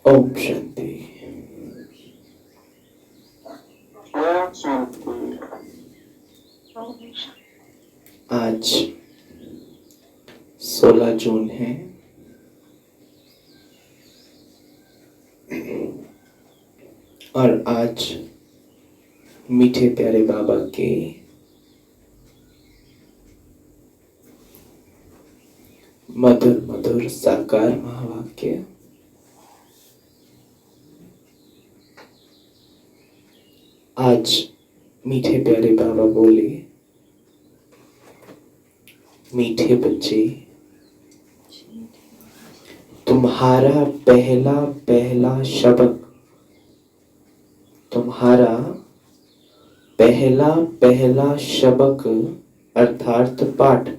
ओम शांति। ओम शांति। आज 16 जून है और आज मीठे प्यारे बाबा के मधुर मधुर साकार महावाक्य आज मीठे प्यारे बाबा बोले, मीठे बच्चे, तुम्हारा पहला पहला शबक, तुम्हारा पहला पहला शबक अर्थात पाठ,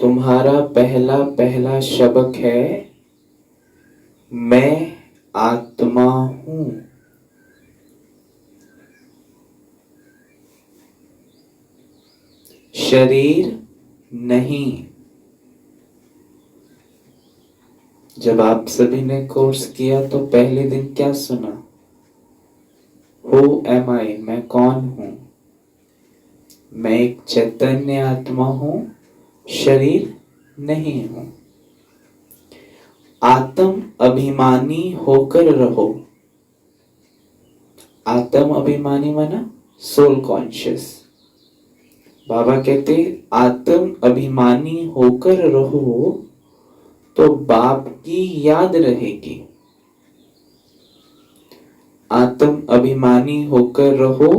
तुम्हारा पहला पहला शबक है, मैं आत्मा हूं। शरीर नहीं। जब आप सभी ने कोर्स किया तो पहले दिन क्या सुना? Who am I? मैं कौन हूं? मैं एक चैतन्य आत्मा हूं, शरीर नहीं हूं। आत्म अभिमानी होकर रहो। आत्म अभिमानी माना सोल कॉन्शियस। बाबा कहते आत्म अभिमानी होकर रहो तो बाप की याद रहेगी। आत्म अभिमानी होकर रहो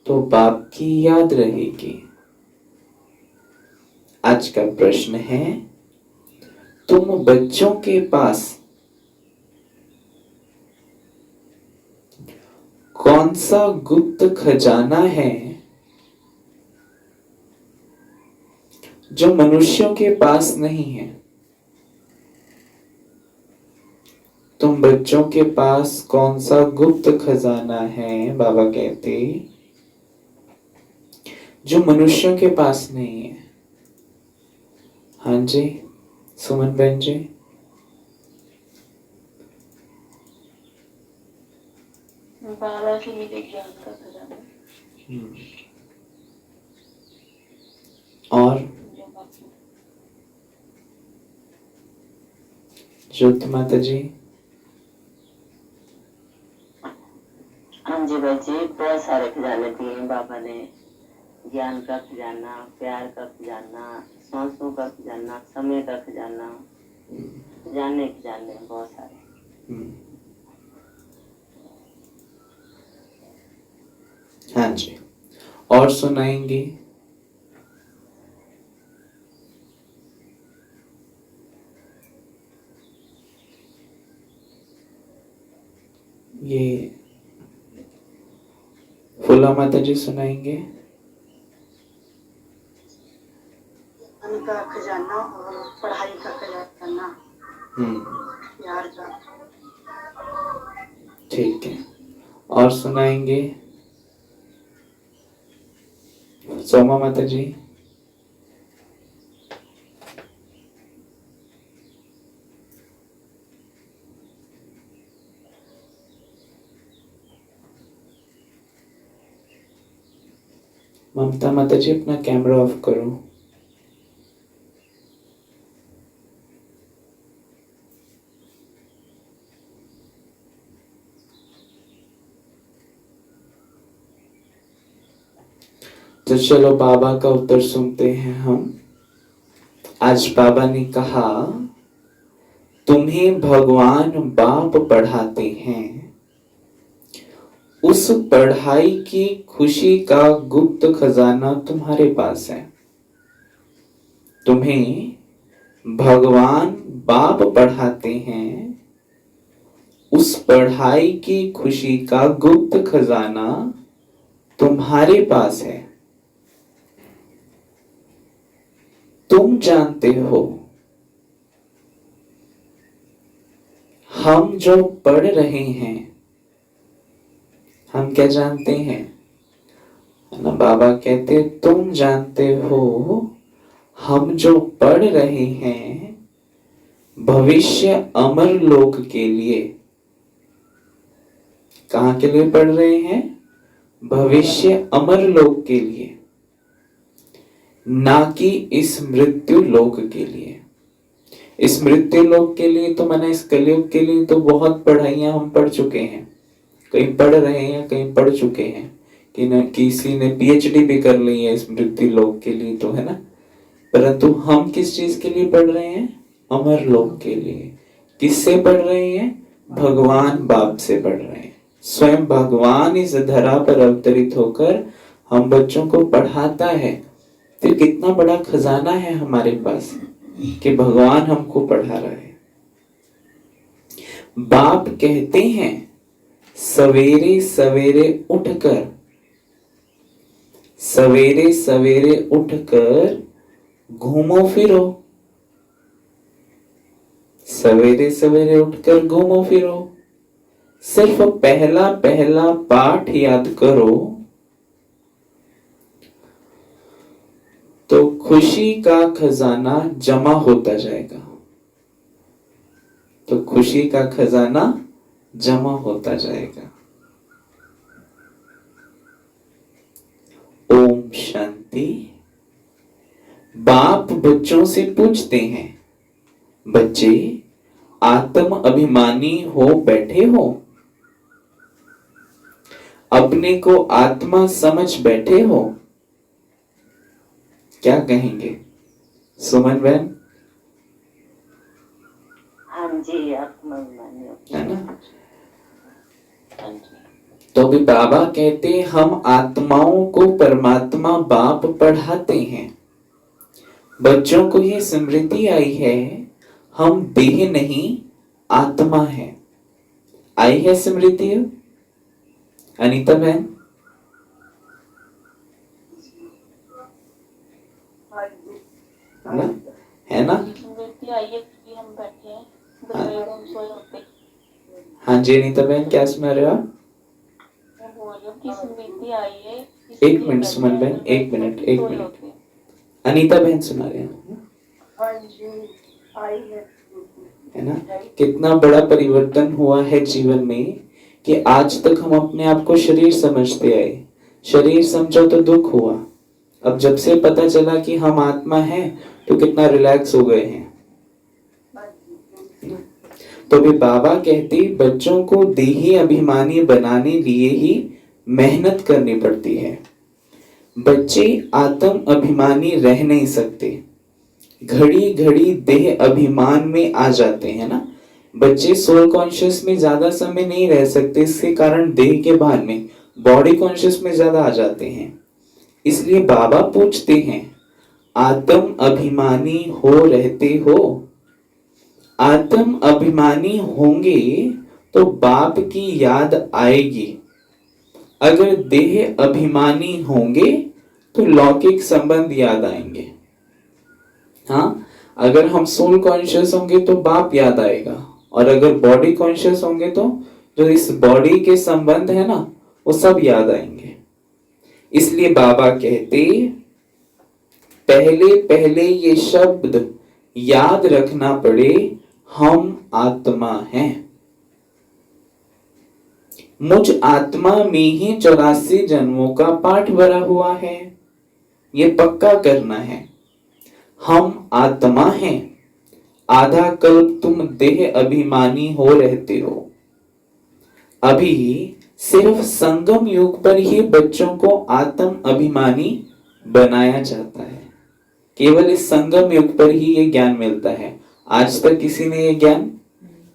तो बाप की याद रहेगी। आज का प्रश्न है, तुम बच्चों के पास कौन सा गुप्त खजाना है जो मनुष्यों के पास नहीं है? तुम बच्चों के पास कौन सा गुप्त खजाना है, बाबा कहते, जो मनुष्यों के पास नहीं है? हाँ जी, सुमन बहन जी। बाबा की मिले ज्ञान का खजाना। और ज्योति माता जी। हाँ जी बच्चे, बहुत सारे खजाने दिए हैं बाबा ने। ज्ञान का खजाना, प्यार का खजाना, सांसों का खजाना, समय का खजाना, खजाने खजाने बहुत सारे। हाँ जी, और सुनाएंगे? ये फुला माता जी सुनाएंगे? उनका खजाना और पढ़ाई का खजाना, प्यार का। ठीक है, और सुनाएंगे? सोमा माता जी। ममता माता जी, अपना कैमरा ऑफ करो। तो चलो बाबा का उत्तर सुनते हैं हम। आज बाबा ने कहा, तुम्हें भगवान बाप पढ़ाते हैं, उस पढ़ाई की खुशी का गुप्त खजाना तुम्हारे पास है। तुम्हें भगवान बाप पढ़ाते हैं, उस पढ़ाई की खुशी का गुप्त खजाना तुम्हारे पास है। तुम जानते हो, हम जो पढ़ रहे हैं, हम क्या जानते हैं ना? बाबा कहते तुम जानते हो, हम जो पढ़ रहे हैं भविष्य अमर लोक के लिए। कहां के लिए पढ़ रहे हैं? भविष्य अमर लोक के लिए, ना कि इस मृत्यु लोक के लिए। इस मृत्यु लोक के लिए तो मैंने, इस कलयुग के लिए तो बहुत पढ़ाइयां हम पढ़ चुके हैं, कहीं पढ़ रहे हैं, कहीं पढ़ चुके हैं, कि न किसी ने पीएचडी भी कर ली है इस मृत्यु लोक के लिए, तो है ना। परंतु हम किस चीज के लिए पढ़ रहे हैं? अमर लोक के लिए। किससे पढ़ रहे हैं? भगवान बाप से पढ़ रहे हैं। स्वयं भगवान इस धरा पर अवतरित होकर हम बच्चों को पढ़ाता है। तो कितना बड़ा खजाना है हमारे पास कि भगवान हमको पढ़ा रहा है। बाप कहते हैं, सवेरे सवेरे उठकर, सवेरे सवेरे उठकर घूमो फिरो। सवेरे सवेरे उठकर घूमो फिरो, सिर्फ पहला पहला पाठ याद करो तो खुशी का खजाना जमा होता जाएगा। तो खुशी का खजाना जमा होता जाएगा। ओम शांति। बाप बच्चों से पूछते हैं, बच्चे आत्म अभिमानी हो बैठे हो? अपने को आत्मा समझ बैठे हो? क्या कहेंगे सुमन बहन? हाँ जी, आत्माभिमानी है ना। तो भी बाबा कहते हम आत्माओं को परमात्मा बाप पढ़ाते हैं। बच्चों को ये स्मृति आई है, हम देह नहीं आत्मा है। आई है स्मृति अनीता बहन? है ना? हम बैठे हैं, सोए होते। हाँ जी अनीता बहन, क्या सुना रहे हो आप? एक मिनट सुमन बहन, एक मिनट, एक मिनट। अनीता बहन सुना रहे हैं। हाँ जी, आई है ना। कितना बड़ा परिवर्तन हुआ है जीवन में कि आज तक हम अपने आप को शरीर समझते आए। शरीर समझो तो दुख हुआ। अब जब से पता चला कि हम आत्मा हैं तो कितना रिलैक्स हो गए हैं। तो भी बाबा कहते बच्चों को देही अभिमानी बनाने लिए ही मेहनत करनी पड़ती है। बच्चे आत्म अभिमानी रह नहीं सकते, घड़ी घड़ी देह अभिमान में आ जाते हैं ना। बच्चे सोल कॉन्शियस में ज्यादा समय नहीं रह सकते, इसके कारण देह के भान में, बॉडी कॉन्शियस में ज्यादा आ जाते हैं। इसलिए बाबा पूछते हैं, आत्म अभिमानी हो रहते हो? आत्म अभिमानी होंगे तो बाप की याद आएगी। अगर देह अभिमानी होंगे तो लौकिक संबंध याद आएंगे। हाँ, अगर हम सोल कॉन्शियस होंगे तो बाप याद आएगा, और अगर बॉडी कॉन्शियस होंगे तो जो इस बॉडी के संबंध है ना वो सब याद आएंगे। इसलिए बाबा कहते पहले पहले ये शब्द याद रखना पड़े, हम आत्मा हैं। मुझ आत्मा में ही 84 जन्मों का पाठ भरा हुआ है, ये पक्का करना है। हम आत्मा हैं, आधा कल्प तुम देह अभिमानी हो रहते हो। अभी सिर्फ संगम युग पर ही बच्चों को आत्म अभिमानी बनाया जाता है। केवल इस संगम युग पर ही ये ज्ञान मिलता है। आज तक किसी ने ये ज्ञान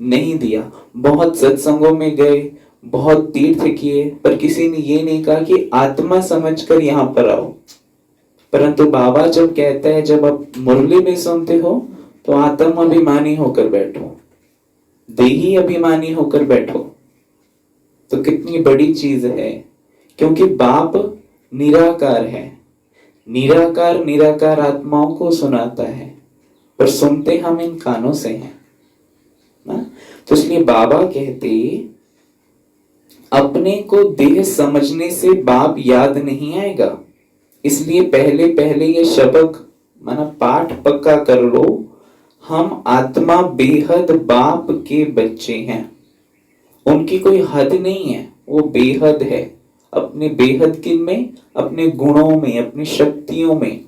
नहीं दिया। बहुत सत्संगों में गए, बहुत तीर्थ किए, पर किसी ने ये नहीं कहा कि आत्मा समझकर यहाँ पर आओ। परंतु बाबा जब कहता है, जब आप मुरली में सुनते हो तो आत्म अभिमानी होकर बैठो, देही अभिमानी होकर बैठो। तो कितनी बड़ी चीज है, क्योंकि बाप निराकार है। निराकार निराकार आत्माओं को सुनाता है, पर सुनते हम इन कानों से हैं ना। तो इसलिए बाबा कहते अपने को देह समझने से बाप याद नहीं आएगा। इसलिए पहले पहले ये शबक माना पाठ पक्का कर लो, हम आत्मा बेहद बाप के बच्चे हैं। उनकी कोई हद नहीं है, वो बेहद है। अपने बेहद किन में? अपने गुणों में, अपनी शक्तियों में,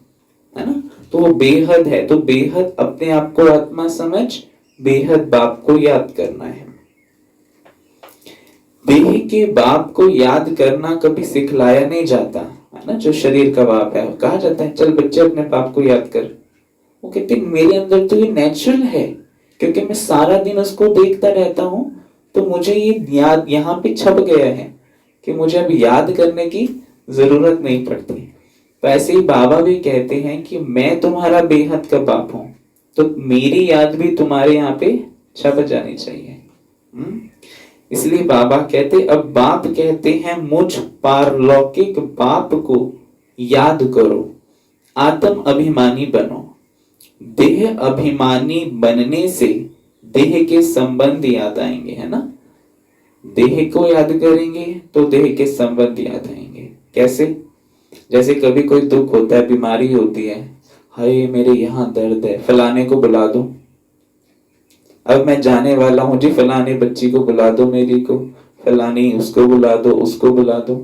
है ना। तो वो बेहद है। तो बेहद अपने आप को आत्मा समझ, बेहद बाप को याद करना है। देह के बाप को याद करना कभी सिखलाया नहीं जाता, है ना। जो शरीर का बाप है, कहा जाता है चल बच्चे अपने बाप को याद कर। वो कहते मेरे अंदर तो ये नेचुरल है, क्योंकि मैं सारा दिन उसको देखता रहता हूं, तो मुझे ये याद यहाँ पे छप गया है कि मुझे अब याद करने की जरूरत नहीं पड़ती। तो ऐसे ही बाबा भी कहते हैं कि मैं तुम्हारा बेहद का बाप हूं, तो मेरी याद भी तुम्हारे यहाँ पे छप जानी चाहिए। इसलिए बाबा कहते, अब बाप कहते हैं मुझ पारलौकिक बाप को याद करो, आत्म अभिमानी बनो। देह अभिमानी बनने से देह के संबंध याद आएंगे, है ना। देह को याद करेंगे तो देह के संबंध याद आएंगे। कैसे? जैसे कभी कोई दुख होता है, बीमारी होती है, हाय मेरे यहाँ दर्द है, फलाने को बुला दो, अब मैं जाने वाला हूं जी, फलाने बच्ची को बुला दो, मेरी को, फलानी उसको बुला दो, उसको बुला दो,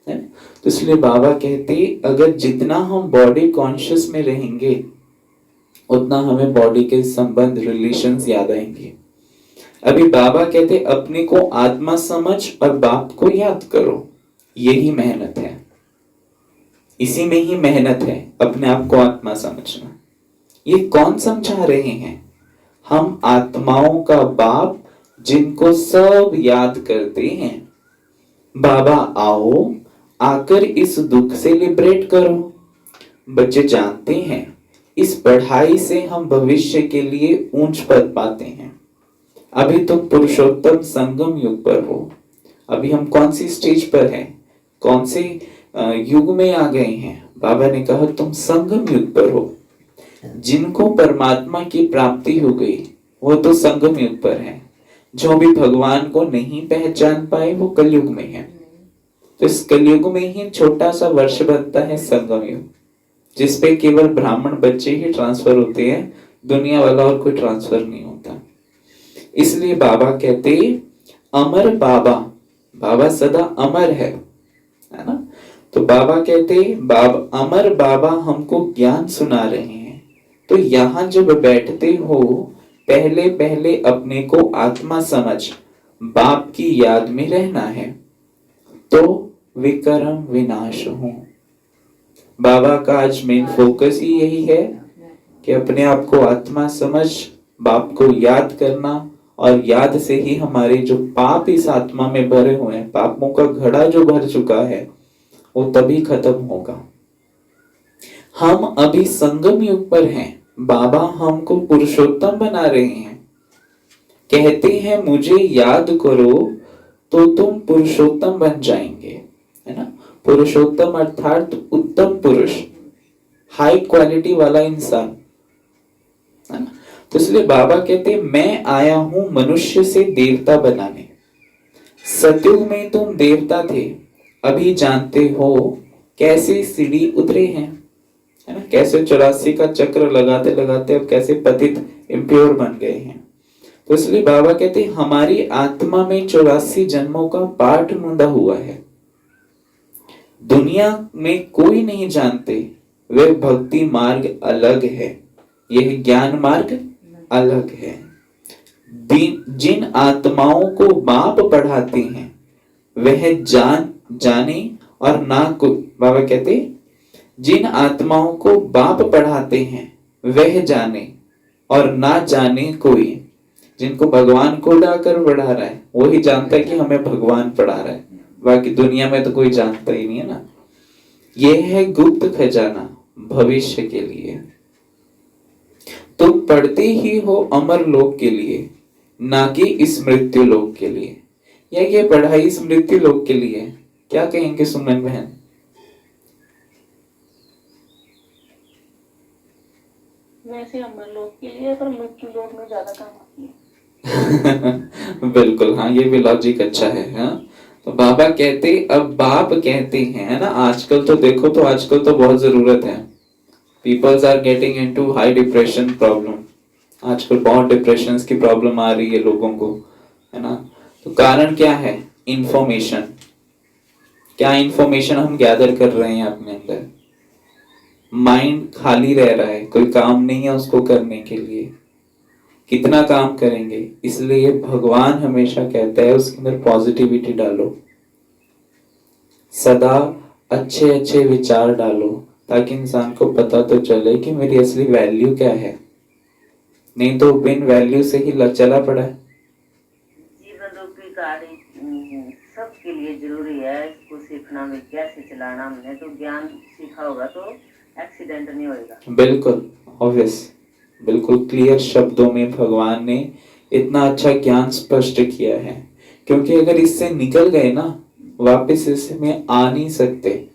है। तो इसलिए बाबा कहते अगर जितना हम बॉडी कॉन्शियस में रहेंगे उतना हमें बॉडी के संबंध, रिलेशंस याद आएंगे। अभी बाबा कहते अपने को आत्मा समझ और बाप को याद करो। यही मेहनत है, इसी में ही मेहनत है, अपने आप को आत्मा समझना। ये कौन समझा रहे हैं? हम आत्माओं का बाप, जिनको सब याद करते हैं। बाबा आओ, आकर इस दुख से लिबरेट करो। बच्चे जानते हैं इस पढ़ाई से हम भविष्य के लिए ऊंच पद पाते हैं। अभी तुम पुरुषोत्तम संगम युग पर हो। अभी हम कौन सी स्टेज पर हैं? कौन से युग में आ गए हैं? बाबा ने कहा तुम संगम युग पर हो। जिनको परमात्मा की प्राप्ति हो गई वो तो संगम युग पर है। जो भी भगवान को नहीं पहचान पाए वो कलयुग में है। तो इस कलयुग में ही छोटा सा वर्ष बनता है संगम युग, जिसपे केवल ब्राह्मण बच्चे ही ट्रांसफर होते हैं, दुनिया वाला और कोई ट्रांसफर नहीं होता। इसलिए बाबा कहते अमर बाबा, बाबा सदा अमर है ना। तो बाबा कहते अमर बाबा हमको ज्ञान सुना रहे हैं। तो यहाँ जब बैठते हो पहले पहले अपने को आत्मा समझ, बाप की याद में रहना है, तो विकर्म विनाश हो। बाबा का आज मेन फोकस ही यही है कि अपने आप को आत्मा समझ, बाप को याद करना, और याद से ही हमारे जो पाप इस आत्मा में भरे हुए हैं, पापों का घड़ा जो भर चुका है, वो तभी खत्म होगा। हम अभी संगम युग पर हैं। बाबा हमको पुरुषोत्तम बना रहे हैं। कहते हैं मुझे याद करो तो तुम पुरुषोत्तम बन जाएंगे, है ना। पुरुषोत्तम अर्थात उत्तम पुरुष, हाई क्वालिटी वाला इंसान, है ना। तो इसलिए बाबा कहते मैं आया हूं मनुष्य से देवता बनाने। सतयुग में तुम देवता थे, अभी जानते हो कैसे सीढ़ी उतरे हैं, है ना। कैसे 84 का चक्र लगाते लगाते अब कैसे पतित इम्प्योर बन गए हैं। तो इसलिए बाबा कहते हमारी आत्मा में 84 जन्मों का पाठ मुंदा हुआ है। दुनिया में कोई नहीं जानते, वह भक्ति मार्ग अलग है, यह ज्ञान मार्ग अलग है। जिन आत्माओं को बाप पढ़ाते हैं वह जाने और ना कोई, बाबा कहते जिन आत्माओं को बाप पढ़ाते हैं वह जाने और ना जाने कोई। जिनको भगवान को उड़ाकर पढ़ा रहा है वही जानता है कि हमें भगवान पढ़ा रहा है, बाकी दुनिया में तो कोई जानता ही नहीं है ना। यह है गुप्त खजाना भविष्य के लिए। तुम पढ़ते ही हो अमर लोक के लिए, ना कि स्मृत्यु लोक के लिए। या ये पढ़ाई स्मृत्यु लोक के लिए है। क्या कहेंगे सुमन बहन? वैसे अमर लोग के लिए, पर मृत्यु लोग में ज्यादा काम आती है। बिल्कुल, हाँ, ये भी लॉजिक अच्छा है। हाँ, तो बाबा कहते, अब बाप कहते हैं, है ना। आजकल तो देखो, तो आजकल तो बहुत जरूरत है। Peoples are getting into high depression problem. आजकल बहुत डिप्रेशन की प्रॉब्लम आ रही है लोगों को, है ना। तो कारण क्या है? इंफॉर्मेशन। क्या इंफॉर्मेशन हम गैदर कर रहे हैं अपने अंदर? माइंड खाली रह रहा है, कोई काम नहीं है उसको करने के लिए। कितना काम करेंगे? इसलिए भगवान हमेशा कहता है उसके अंदर पॉजिटिविटी डालो, सदा अच्छे अच्छे विचार डालो, ताकि इंसान को पता तो चले कि मेरी असली वैल्यू क्या है। नहीं तो बिन वैल्यू से ही चला पड़ा है। जीवन रूपी गाड़ी सबके लिए जरूरी है। इसको सीखना भी, कैसे चलाना। हमने तो ज्ञान सीखा होगा तो एक्सीडेंट नहीं होगा। बिल्कुल ऑब्वियस, बिल्कुल क्लियर शब्दों में भगवान ने इतना अच्छा ज्ञान स्पष्ट किया है। क्योंकि अगर इससे निकल गए ना, वापस इसमें आ नहीं सकते,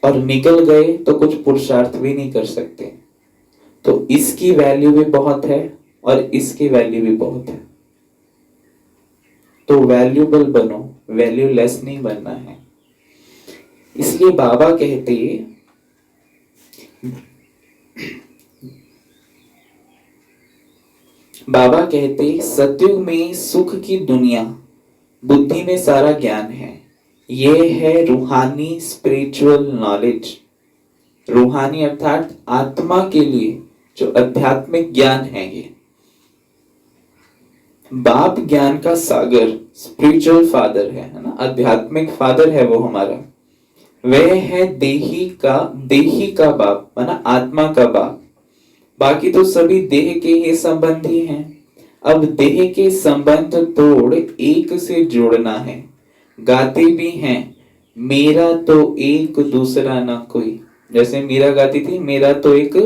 और निकल गए तो कुछ पुरुषार्थ भी नहीं कर सकते। तो इसकी वैल्यू भी बहुत है और इसकी वैल्यू भी बहुत है। तो वैल्यूबल बनो, वैल्यूलेस नहीं बनना है। इसलिए बाबा कहते, सतयुग में सुख की दुनिया, बुद्धि में सारा ज्ञान है। ये है रूहानी स्पिरिचुअल नॉलेज। रूहानी अर्थात आत्मा के लिए जो आध्यात्मिक ज्ञान है। ये बाप ज्ञान का सागर, स्पिरिचुअल फादर है ना, आध्यात्मिक फादर है वो हमारा। वह है देही का बाप, माना आत्मा का बाप। बाकी तो सभी देह के ही संबंधी हैं। अब देह के संबंध तोड़ एक से जोड़ना है। गाते भी हैं, मेरा तो एक दूसरा ना कोई। जैसे मीरा गाती थी, मेरा तो एक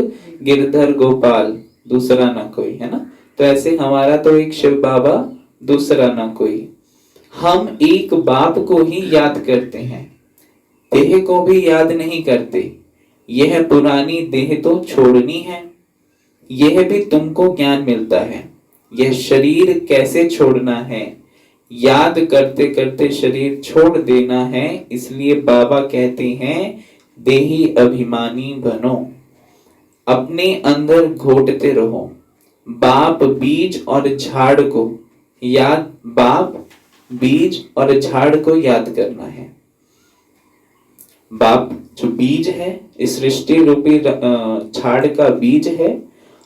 गिरधर गोपाल दूसरा ना कोई, है ना। तो ऐसे हमारा तो एक शिव बाबा दूसरा ना कोई। हम एक बाप को ही याद करते हैं, देह को भी याद नहीं करते। यह पुरानी देह तो छोड़नी है, यह भी तुमको ज्ञान मिलता है। यह शरीर कैसे छोड़ना है, याद करते करते शरीर छोड़ देना है। इसलिए बाबा कहते हैं देही अभिमानी बनो, अपने अंदर घोटते रहो। बाप बीज और झाड़ को याद, बाप बीज और झाड़ को याद करना है। बाप जो बीज है, इस सृष्टि रूपी झाड़ का बीज है,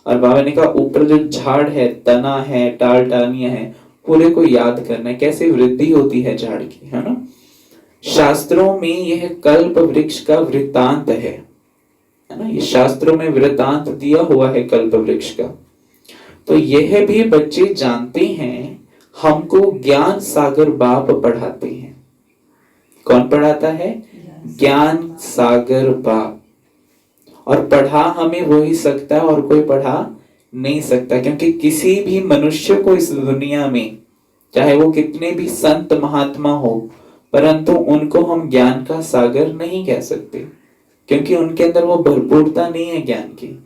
और बाबा ने कहा ऊपर जो झाड़ है, तना है, टाल टानियां है, पूरे को याद करना है। कैसे वृद्धि होती है झाड़ की, है ना। शास्त्रों में यह कल्प वृक्ष का वृत्तांत है ना। ये शास्त्रों में वृत्तांत दिया हुआ है कल्प वृक्ष का। तो यह भी बच्चे जानते हैं, हमको ज्ञान सागर बाप पढ़ाते हैं। कौन पढ़ाता है? ज्ञान सागर बाप। और पढ़ा हमें वो ही सकता है, और कोई पढ़ा नहीं सकता। क्योंकि किसी भी मनुष्य को इस दुनिया में, चाहे वो कितने भी संत महात्मा हो, परंतु उनको हम ज्ञान का सागर नहीं कह सकते, क्योंकि उनके अंदर वो भरपूरता नहीं है ज्ञान की।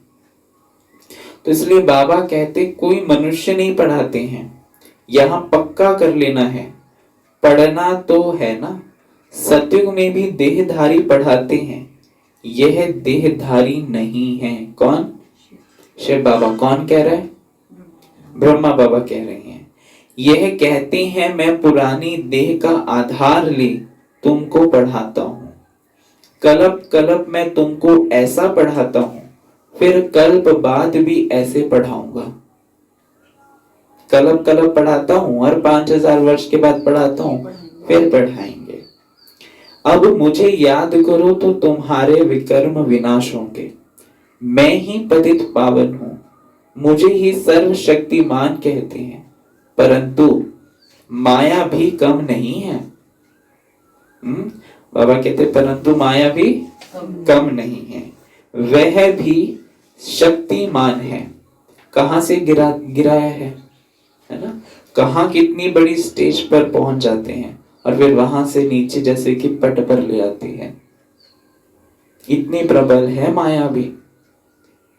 तो इसलिए बाबा कहते कोई मनुष्य नहीं पढ़ाते हैं। यहां पक्का कर लेना है, पढ़ना तो है ना। सतयुग में भी देहधारी पढ़ाते हैं, यह देहधारी नहीं है। कौन? शिव बाबा। कौन कह रहा है? ब्रह्मा बाबा कह रहे हैं। यह कहते हैं मैं पुरानी देह का आधार ले तुमको पढ़ाता हूं। कल्प कल्प मैं तुमको ऐसा पढ़ाता हूं, फिर कल्प बाद भी ऐसे पढ़ाऊंगा। कल्प कल्प पढ़ाता हूं और 5000 वर्ष के बाद पढ़ाता हूं, फिर पढ़ाएंगे। अब मुझे याद करो तो तुम्हारे विकर्म विनाश होंगे। मैं ही पतित पावन हूं, मुझे ही सर्वशक्तिमान कहते हैं, परंतु माया भी कम नहीं है। बाबा कहते परंतु माया भी कम नहीं है, वह भी शक्तिमान है। कहां से गिराया है ना, कहां कितनी बड़ी स्टेज पर पहुंच जाते हैं और फिर वहां से नीचे जैसे कि पट पर ले आती है। इतनी प्रबल है माया भी,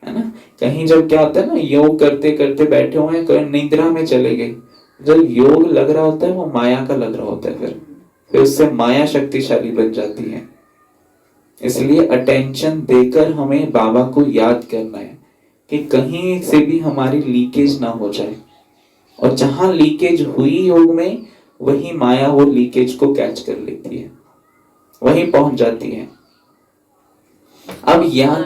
है ना। कहीं जब क्या होता है ना, योग करते करते बैठे हुए हैं, कहीं निद्रा में चले गए, जब योग लग रहा होता है वो माया का लग रहा होता है, फिर उससे माया शक्तिशाली बन जाती है। इसलिए अटेंशन देकर हमें बाबा को याद करना है कि कहीं से भी हमारी लीकेज ना हो जाए, और जहां लीकेज हुई योग में वही माया वो लीकेज को कैच कर लेती है, वहीं पहुंच जाती है। अब याद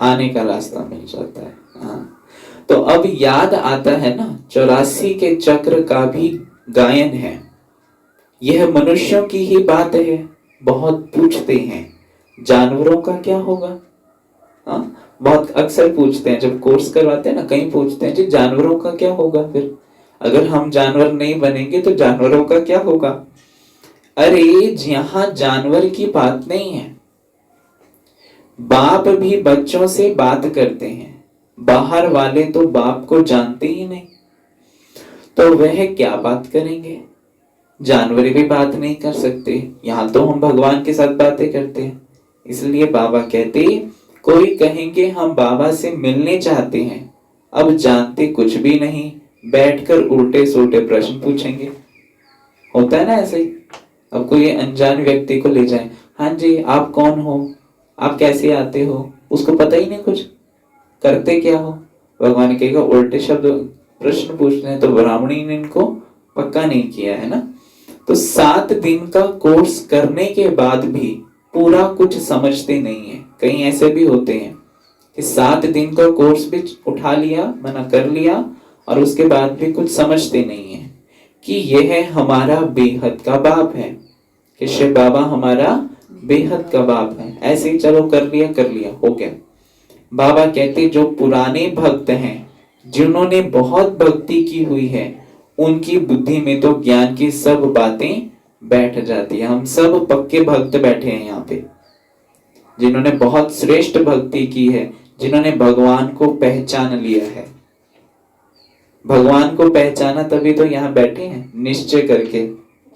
आने का रास्ता मिल जाता है। हाँ, तो अब याद आता है ना, 84 के चक्र का भी गायन है। यह मनुष्यों की ही बात है। बहुत पूछते हैं जानवरों का क्या होगा। हाँ, बहुत अक्सर पूछते हैं, जब कोर्स करवाते हैं ना, कहीं पूछते हैं जी जानवरों का क्या होगा, फिर अगर हम जानवर नहीं बनेंगे तो जानवरों का क्या होगा। अरे यहां जानवर की बात नहीं है, बाप भी बच्चों से बात करते हैं, बाहर वाले तो बाप को जानते ही नहीं, तो वह क्या बात करेंगे। जानवर भी बात नहीं कर सकते, यहां तो हम भगवान के साथ बातें करते हैं। इसलिए बाबा कहते, कोई कहेंगे हम बाबा से मिलने चाहते हैं, अब जानते कुछ भी नहीं, बैठकर उल्टे सुल्टे प्रश्न पूछेंगे। होता है ना ऐसे ही। अब कोई अनजान व्यक्ति को ले जाए, हाँ जी आप कौन हो, आप कैसे आते हो, उसको पता ही नहीं कुछ, करते क्या हो। भगवान कहेगा उल्टे शब्द प्रश्न पूछते हैं, तो ब्राह्मणी ने इनको पक्का नहीं किया है ना। तो 7 दिन का कोर्स करने के बाद भी पूरा कुछ समझते नहीं है। कहीं ऐसे भी होते हैं कि 7 दिन का कोर्स भी उठा लिया, मना कर लिया, और उसके बाद भी कुछ समझते नहीं है कि यह हमारा बेहद का बाप है, कि शिव बाबा हमारा बेहद का बाप है। ऐसे ही चलो कर लिया हो गया। बाबा कहते जो पुराने भक्त हैं, जिन्होंने बहुत भक्ति की हुई है, उनकी बुद्धि में तो ज्ञान की सब बातें बैठ जाती है। हम सब पक्के भक्त बैठे हैं यहाँ पे, जिन्होंने बहुत श्रेष्ठ भक्ति की है, जिन्होंने भगवान को पहचान लिया है। भगवान को पहचाना तभी तो यहाँ बैठे हैं निश्चय करके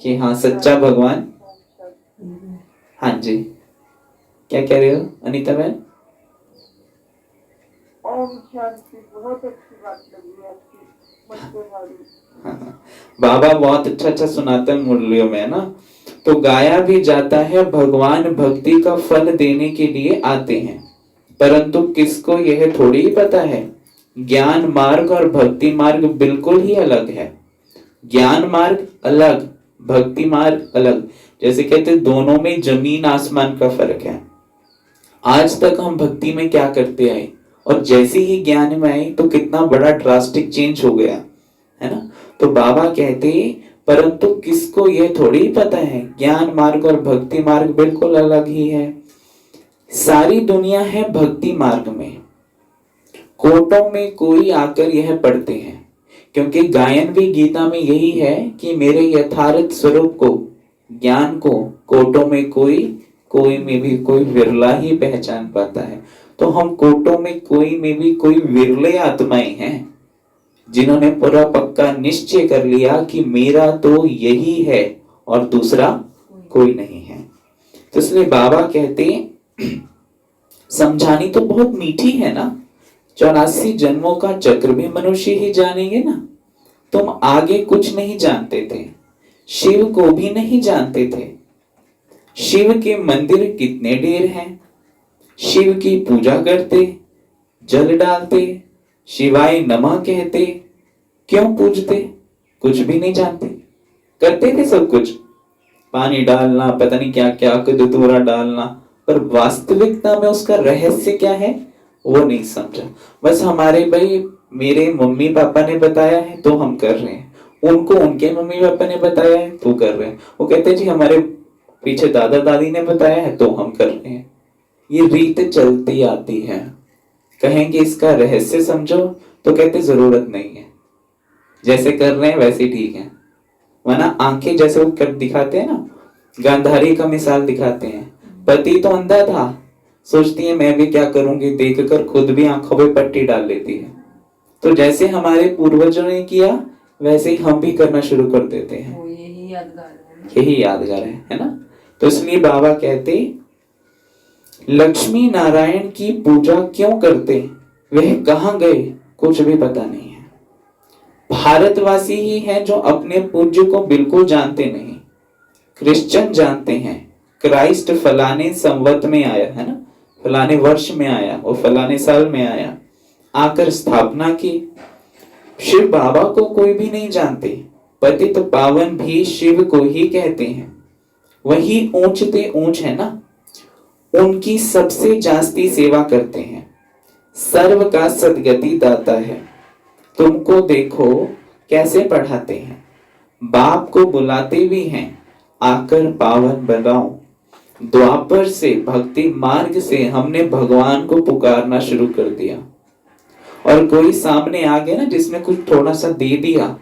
कि हाँ सच्चा भगवान। हाँ जी, क्या कह रहे हो अनीता बहन। बहुत अच्छी बात लगी आपकी। हाँ, बाबा बहुत अच्छा सुनाते हैं मुरलियों में, है ना। तो गाया भी जाता है भगवान भक्ति का फल देने के लिए आते हैं, परंतु किसको यह थोड़ी ही पता है ज्ञान मार्ग और भक्ति मार्ग बिल्कुल ही अलग है। ज्ञान मार्ग अलग, भक्ति मार्ग अलग। जैसे कहते दोनों में जमीन आसमान का फर्क है। आज तक हम भक्ति में क्या करते आए, और जैसे ही ज्ञान में आए तो कितना बड़ा ड्रास्टिक चेंज हो गया, है ना। तो बाबा कहते परंतु किसको यह थोड़ी ही पता है ज्ञान मार्ग और भक्ति मार्ग बिल्कुल अलग ही है। सारी दुनिया है भक्ति मार्ग में, कोटों में कोई आकर यह पढ़ते हैं, क्योंकि गायन भी गीता में यही है कि मेरे यथार्थ स्वरूप को, ज्ञान को कोटों में कोई में भी कोई विरला ही पहचान पाता है। तो हम कोटों में कोई में भी कोई विरले आत्माएं हैं, जिन्होंने पूरा पक्का निश्चय कर लिया कि मेरा तो यही है और दूसरा कोई नहीं है। तो इसलिए बाबा कहते समझानी तो बहुत मीठी है ना, 84 जन्मों का चक्र भी मनुष्य ही जानेंगे ना। तुम आगे कुछ नहीं जानते थे, शिव को भी नहीं जानते थे। शिव के मंदिर कितने ढेर हैं, शिव की पूजा करते, जल डालते, शिवाय नमः कहते, क्यों पूजते, कुछ भी नहीं जानते। करते थे सब कुछ, पानी डालना, पता नहीं क्या क्या, धतूरा डालना, पर वास्तविकता में उसका रहस्य क्या है वो नहीं समझा। बस हमारे भाई मेरे मम्मी पापा ने बताया है तो हम कर रहे हैं, उनको उनके मम्मी पापा ने बताया है तो कर रहे हैं। वो कहते हैं जी हमारे पीछे दादा दादी ने बताया है तो हम कर रहे हैं। ये रीत चलती आती है। कहेंगे इसका रहस्य समझो तो कहते जरूरत नहीं है, जैसे कर रहे हैं वैसे ही ठीक है। वरना आंखें जैसे वो कर दिखाते हैं ना, गांधारी का मिसाल दिखाते हैं। पति तो अंधा था, सोचती है मैं भी क्या करूंगी, देखकर खुद भी आंखों पे पट्टी डाल लेती है। तो जैसे हमारे पूर्वजों ने किया वैसे ही हम भी करना शुरू कर देते हैं। वो यही यादगार है। यही यादगार है ना। तो इसलिए बाबा कहते लक्ष्मी नारायण की पूजा क्यों करते, वह कहां गए कुछ भी पता नहीं है। भारतवासी ही हैं जो अपने पूज्य को बिल्कुल जानते नहीं। क्रिश्चियन जानते हैं क्राइस्ट फलाने संवत में आया है ना, फलाने वर्ष में आया और फलाने साल में आया, आकर स्थापना की। शिव बाबा को कोई भी नहीं जानते। पतित पावन भी शिव को ही कहते हैं। वही ऊंचते ऊंच है ना, उनकी सबसे जास्ती सेवा करते हैं। सर्व का सदगति दाता है। तुमको देखो कैसे पढ़ाते हैं, बाप को बुलाते भी हैं आकर पावन बनाओ। द्वापर से भक्ति मार्ग से हमने भगवान को पुकारना शुरू कर दिया। और कोई सामने आ गया ना जिसने कुछ थोड़ा सा दे दिया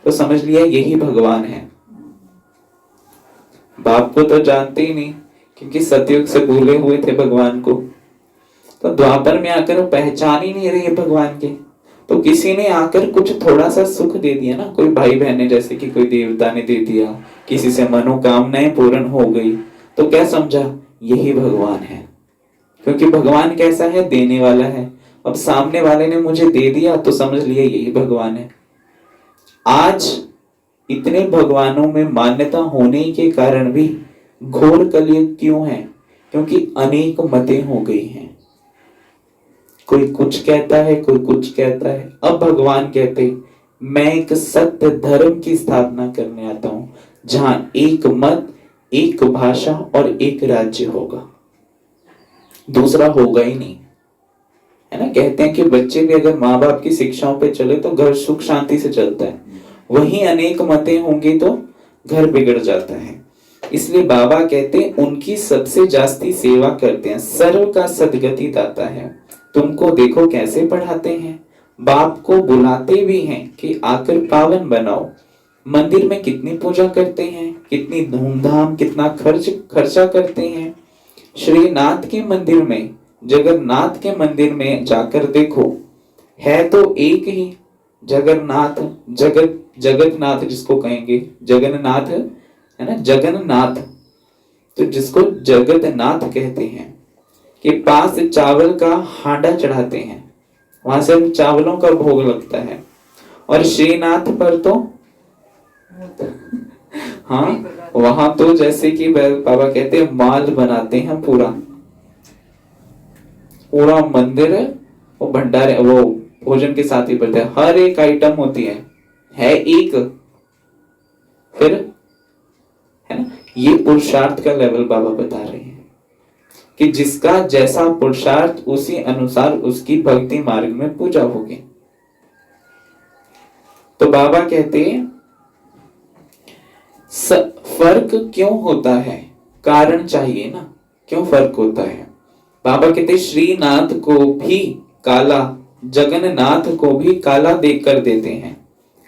तो समझ लिया यही भगवान है। बाप को तो जानते ही नहीं क्योंकि सतयुग से भूले हुए थे भगवान को। तो द्वापर में आकर वो पहचान ही नहीं रही भगवान के। तो किसी ने आकर कुछ थोड़ा सा सुख दे दिया ना, कोई भाई बहन ने, जैसे कि कोई देवता ने दे दिया, किसी से मनोकामनाएं पूर्ण हो गई, तो क्या समझा यही भगवान है। क्योंकि भगवान कैसा है, देने वाला है। अब सामने वाले ने मुझे दे दिया तो समझ लिया यही भगवान है। आज इतने भगवानों में मान्यता होने के कारण भी घोर कलयुग क्यों है, क्योंकि अनेक मतें हो गई हैं। कोई कुछ कहता है, कोई कुछ कहता है। अब भगवान कहते मैं एक सत्य धर्म की स्थापना करने आता हूं जहां एक मत, एक भाषा और एक राज्य होगा, दूसरा होगा ही नहीं, है ना। कहते हैं कि बच्चे भी अगर माँ बाप की शिक्षाओं पे चले तो घर सुख शांति से चलता है, वहीं अनेक मतें होंगी तो घर बिगड़ जाता है। इसलिए बाबा कहते उनकी सबसे जास्ती सेवा करते हैं। सर्व का सदगति दाता है। तुमको देखो कैसे पढ़ाते हैं, बाप को बुलाते भी हैं कि आकर पावन बनाओ। मंदिर में कितनी पूजा करते हैं, कितनी धूमधाम, कितना खर्चा करते हैं। श्रीनाथ के मंदिर में, जगन्नाथ के मंदिर में जाकर देखो, है तो एक ही जगन्नाथ, जगन्नाथ जिसको कहेंगे, जगन्नाथ है ना, जगन्नाथ। तो जिसको जगन्नाथ कहते हैं कि पास चावल का हांडा चढ़ाते हैं, वहां से चावलों का भोग लगता है। और श्रीनाथ पर तो हाँ, वहां तो जैसे कि बाबा कहते हैं माल बनाते हैं, पूरा पूरा मंदिर वो भंडारे, वो भोजन के साथ ही पड़ते हैं, हर एक आइटम होती है एक। फिर है ना, ये पुरुषार्थ का लेवल बाबा बता रहे हैं कि जिसका जैसा पुरुषार्थ उसी अनुसार उसकी भक्ति मार्ग में पूजा होगी। तो बाबा कहते हैं फर्क क्यों होता है, कारण चाहिए ना, क्यों फर्क होता है। बाबा कहते श्रीनाथ को भी काला, जगन्नाथ को भी काला देख कर देते हैं,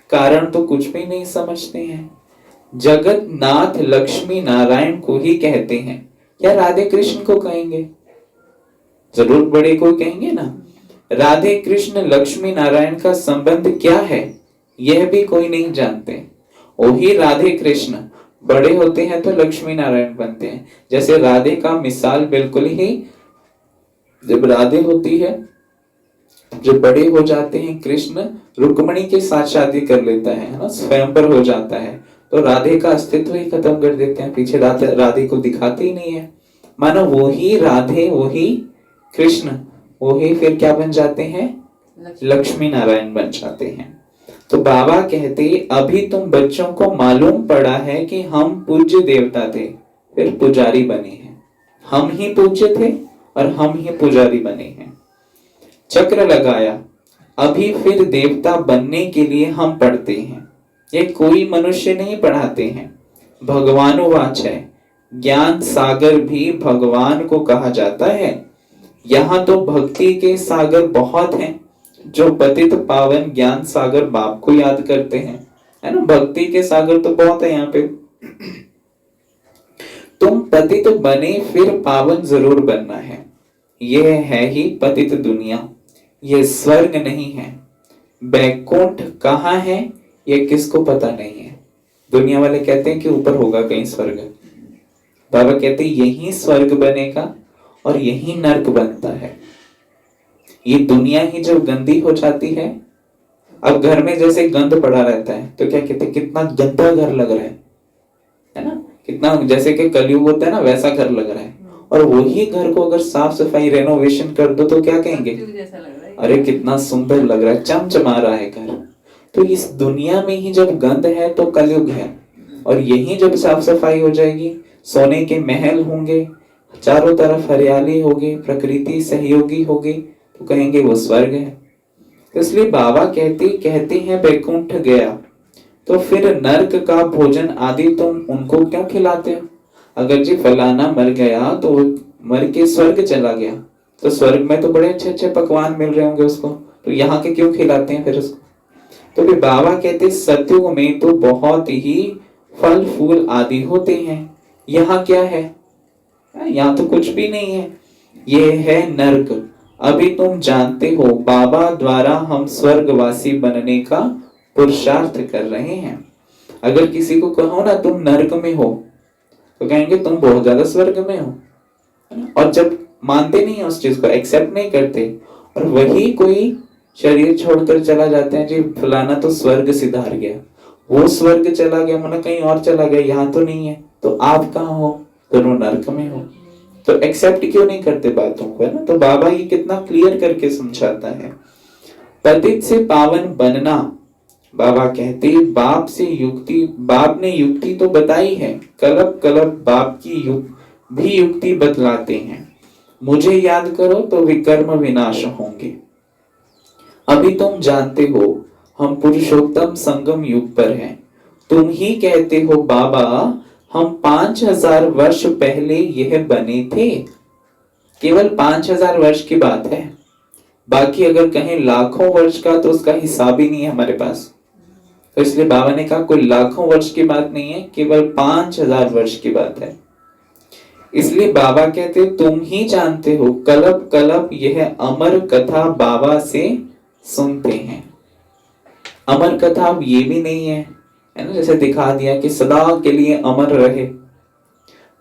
कारण तो कुछ भी नहीं समझते हैं। जगन्नाथ लक्ष्मी नारायण को ही कहते हैं, या राधे कृष्ण को कहेंगे, जरूर बड़े को कहेंगे ना। राधे कृष्ण लक्ष्मी नारायण का संबंध क्या है यह भी कोई नहीं जानते। वही राधे कृष्ण बड़े होते हैं तो लक्ष्मी नारायण बनते हैं। जैसे राधे का मिसाल बिल्कुल ही, जब राधे होती है, जब बड़े हो जाते हैं, कृष्ण रुक्मणी के साथ शादी कर लेता है ना, स्वयंवर हो जाता है, तो राधे का अस्तित्व ही खत्म कर देते हैं, पीछे राधे को दिखाते ही नहीं है। मानो वही राधे, वही कृष्ण, वही फिर क्या बन जाते हैं, लक्ष्मी नारायण बन जाते हैं। तो बाबा कहते अभी तुम बच्चों को मालूम पड़ा है कि हम पूज्य देवता थे, फिर पुजारी बने हैं। हम ही पूज्य थे और हम ही पुजारी बने हैं। चक्र लगाया, अभी फिर देवता बनने के लिए हम पढ़ते हैं। ये कोई मनुष्य नहीं पढ़ाते हैं, भगवानुवाच है। ज्ञान सागर भी भगवान को कहा जाता है। यहाँ तो भक्ति के सागर बहुत हैं, जो पतित पावन ज्ञान सागर बाप को याद करते हैं, है ना। भक्ति के सागर तो बहुत है यहाँ पे। तुम पतित बने फिर पावन जरूर बनना है। यह है ही पतित दुनिया, यह स्वर्ग नहीं है। बैकुंठ कहाँ है ये किसको पता नहीं है। दुनिया वाले कहते हैं कि ऊपर होगा कहीं स्वर्ग, बाबा कहते हैं यही स्वर्ग बनेगा और यही नर्क बनता है। ये दुनिया ही जब गंदी हो जाती है, अब घर में जैसे गंद पड़ा रहता है तो क्या कहते हैं कितना गंदा घर लग रहा है ना, कितना जैसे कि कलयुग होता है ना वैसा घर लग रहा है। और वही घर को अगर साफ सफाई रेनोवेशन कर दो तो क्या कहेंगे, अरे कितना सुंदर लग रहा है, चमचमा रहा है घर। तो इस दुनिया में ही जब गंद है तो कलयुग है, और यही जब साफ सफाई हो जाएगी, सोने के महल होंगे, चारों तरफ हरियाली होगी, प्रकृति सहयोगी होगी, तो कहेंगे वो स्वर्ग है। इसलिए बाबा कहते हैं बैकुंठ गया, तो फिर नर्क का भोजन आदि तुम उनको क्यों खिलाते हो। अगर जी फलाना मर गया तो मर के स्वर्ग चला गया, तो स्वर्ग में तो बड़े अच्छे अच्छे पकवान मिल रहे होंगे उसको, तो यहाँ के क्यों खिलाते हैं फिर उसको। तो फिर बाबा कहते सत्युग में तो बहुत ही फल फूल आदि होते हैं, यहाँ क्या है, यहाँ तो कुछ भी नहीं है, ये है नर्क। अभी तुम जानते हो बाबा द्वारा हम स्वर्गवासी बनने का पुरुषार्थ कर रहे हैं। अगर किसी को कहो ना तुम नर्क में हो, तो कहेंगे तुम बहुत ज्यादा स्वर्ग में हो, और जब मानते नहीं है उस चीज को, एक्सेप्ट नहीं करते, और वही कोई शरीर छोड़कर चला जाते हैं, जी फलाना तो स्वर्ग सिधार गया, वो स्वर्ग चला गया माना कहीं और चला गया, यहाँ तो नहीं है, तो आप कहाँ हो, दोनों नर्क में हो। तो एक्सेप्ट क्यों नहीं करते बातों को, है ना। तो बाबा ये कितना क्लियर करके समझाता है। पतित से पावन बनना, बाबा कहते बाप ने युक्ति तो बताई है, कलब कलब बाप की भी युक्ति बतलाते हैं। मुझे याद करो तो विकर्म विनाश होंगे। अभी तुम जानते हो हम पुरुषोत्तम संगम युग पर हैं। तुम ही कहते हो बाबा हम 5000 वर्ष पहले यह बने थे। केवल 5000 वर्ष की बात है, बाकी अगर कहें लाखों वर्ष का तो उसका हिसाब ही नहीं है हमारे पास। तो इसलिए बाबा ने कहा कोई लाखों वर्ष की बात नहीं है, केवल 5000 वर्ष की बात है। इसलिए बाबा कहते तुम ही जानते हो, कलब कलब यह अमर कथा बाबा से सुनते हैं। अमर कथा अब ये भी नहीं है ना, जैसे दिखा दिया कि सदा के लिए अमर रहे,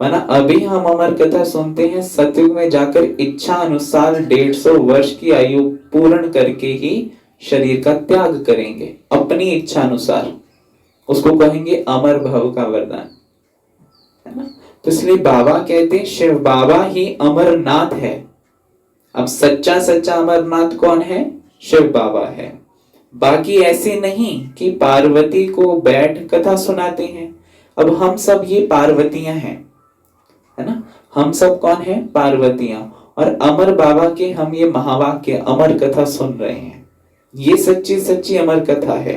माना अभी हम अमर कथा सुनते हैं, सतयुग में जाकर इच्छा अनुसार 150 वर्ष की आयु पूर्ण करके ही शरीर का त्याग करेंगे अपनी इच्छा अनुसार, उसको कहेंगे अमर भव का वरदान, है ना। तो इसलिए बाबा कहते हैं शिव बाबा ही अमरनाथ है। अब सच्चा सच्चा अमरनाथ कौन है, शिव बाबा है। बाकी ऐसे नहीं कि पार्वती को बैठ कथा सुनाते हैं। अब हम सब ये पार्वतियां हैं, है ना, हम सब कौन है, पार्वतियां, और अमर बाबा के हम ये महावाक्य अमर कथा सुन रहे हैं, ये सच्ची सच्ची अमर कथा है।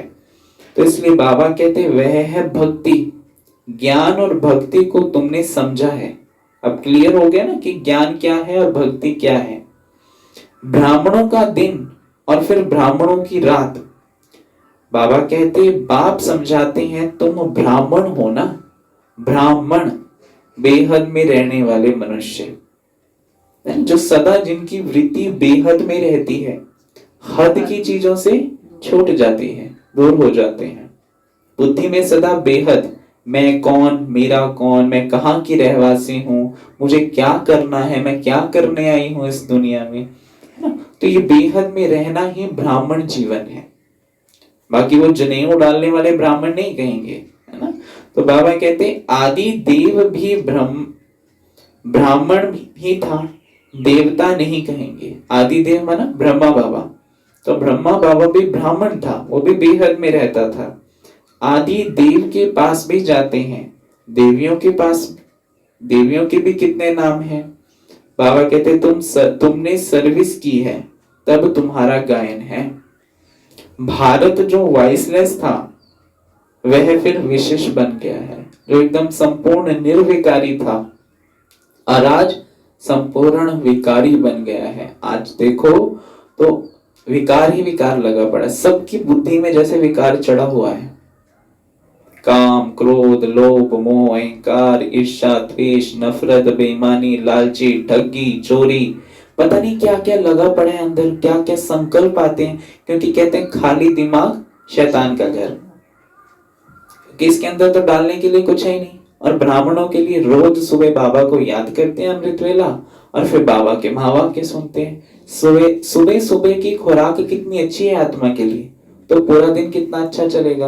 तो इसलिए बाबा कहते वह है भक्ति। ज्ञान और भक्ति को तुमने समझा है, अब क्लियर हो गया ना कि ज्ञान क्या है और भक्ति क्या है। ब्राह्मणों का दिन और फिर ब्राह्मणों की रात, बाबा कहते बाप समझाते हैं तुम ब्राह्मण हो ना, ब्राह्मण बेहद में रहने वाले मनुष्य, जो सदा जिनकी वृत्ति बेहद में रहती है, हद की चीजों से छूट जाती है, दूर हो जाते हैं। बुद्धि में सदा बेहद, मैं कौन, मेरा कौन, मैं कहाँ की रहवासी हूँ, मुझे क्या करना है, मैं क्या करने आई हूँ इस दुनिया में, है ना। तो ये बेहद में रहना ही ब्राह्मण जीवन है। बाकी वो जनेऊ डालने वाले ब्राह्मण नहीं कहेंगे, है ना। तो बाबा कहते आदि देव भी ब्राह्मण ही था, देवता नहीं कहेंगे। आदि देव माना ब्रह्मा बाबा, तो ब्रह्मा बाबा भी ब्राह्मण था, वो भी बेहद में रहता था। आदि देव के पास भी जाते हैं, देवियों के पास, देवियों के भी कितने नाम हैं। बाबा कहते तुमने सर्विस की है तब तुम्हारा गायन है। भारत जो वॉइसलेस था वह फिर विशेष बन गया है, जो एकदम संपूर्ण निर्विकारी था और आज संपूर्ण विकारी बन गया है। आज देखो तो विकार ही विकार लगा पड़ा, सबकी बुद्धि में जैसे विकार चढ़ा हुआ है। काम, क्रोध, लोभ, मोह, अहंकार, ईर्ष्या, द्वेष, नफरत, बेईमानी, लालची, ठगी, चोरी, पता नहीं क्या क्या लगा पड़े हैं अंदर, क्या क्या संकल्प आते हैं, क्योंकि कहते हैं खाली दिमाग शैतान का घर, कि इसके अंदर तो डालने के लिए कुछ है ही नहीं। और ब्राह्मणों के लिए रोज सुबह बाबा को याद करते हैं अमृत वेला, और फिर बाबा के महावाक्य सुनते हैं। सुबह सुबह सुबह की खुराक कितनी अच्छी है आत्मा के लिए, तो पूरा दिन कितना अच्छा चलेगा।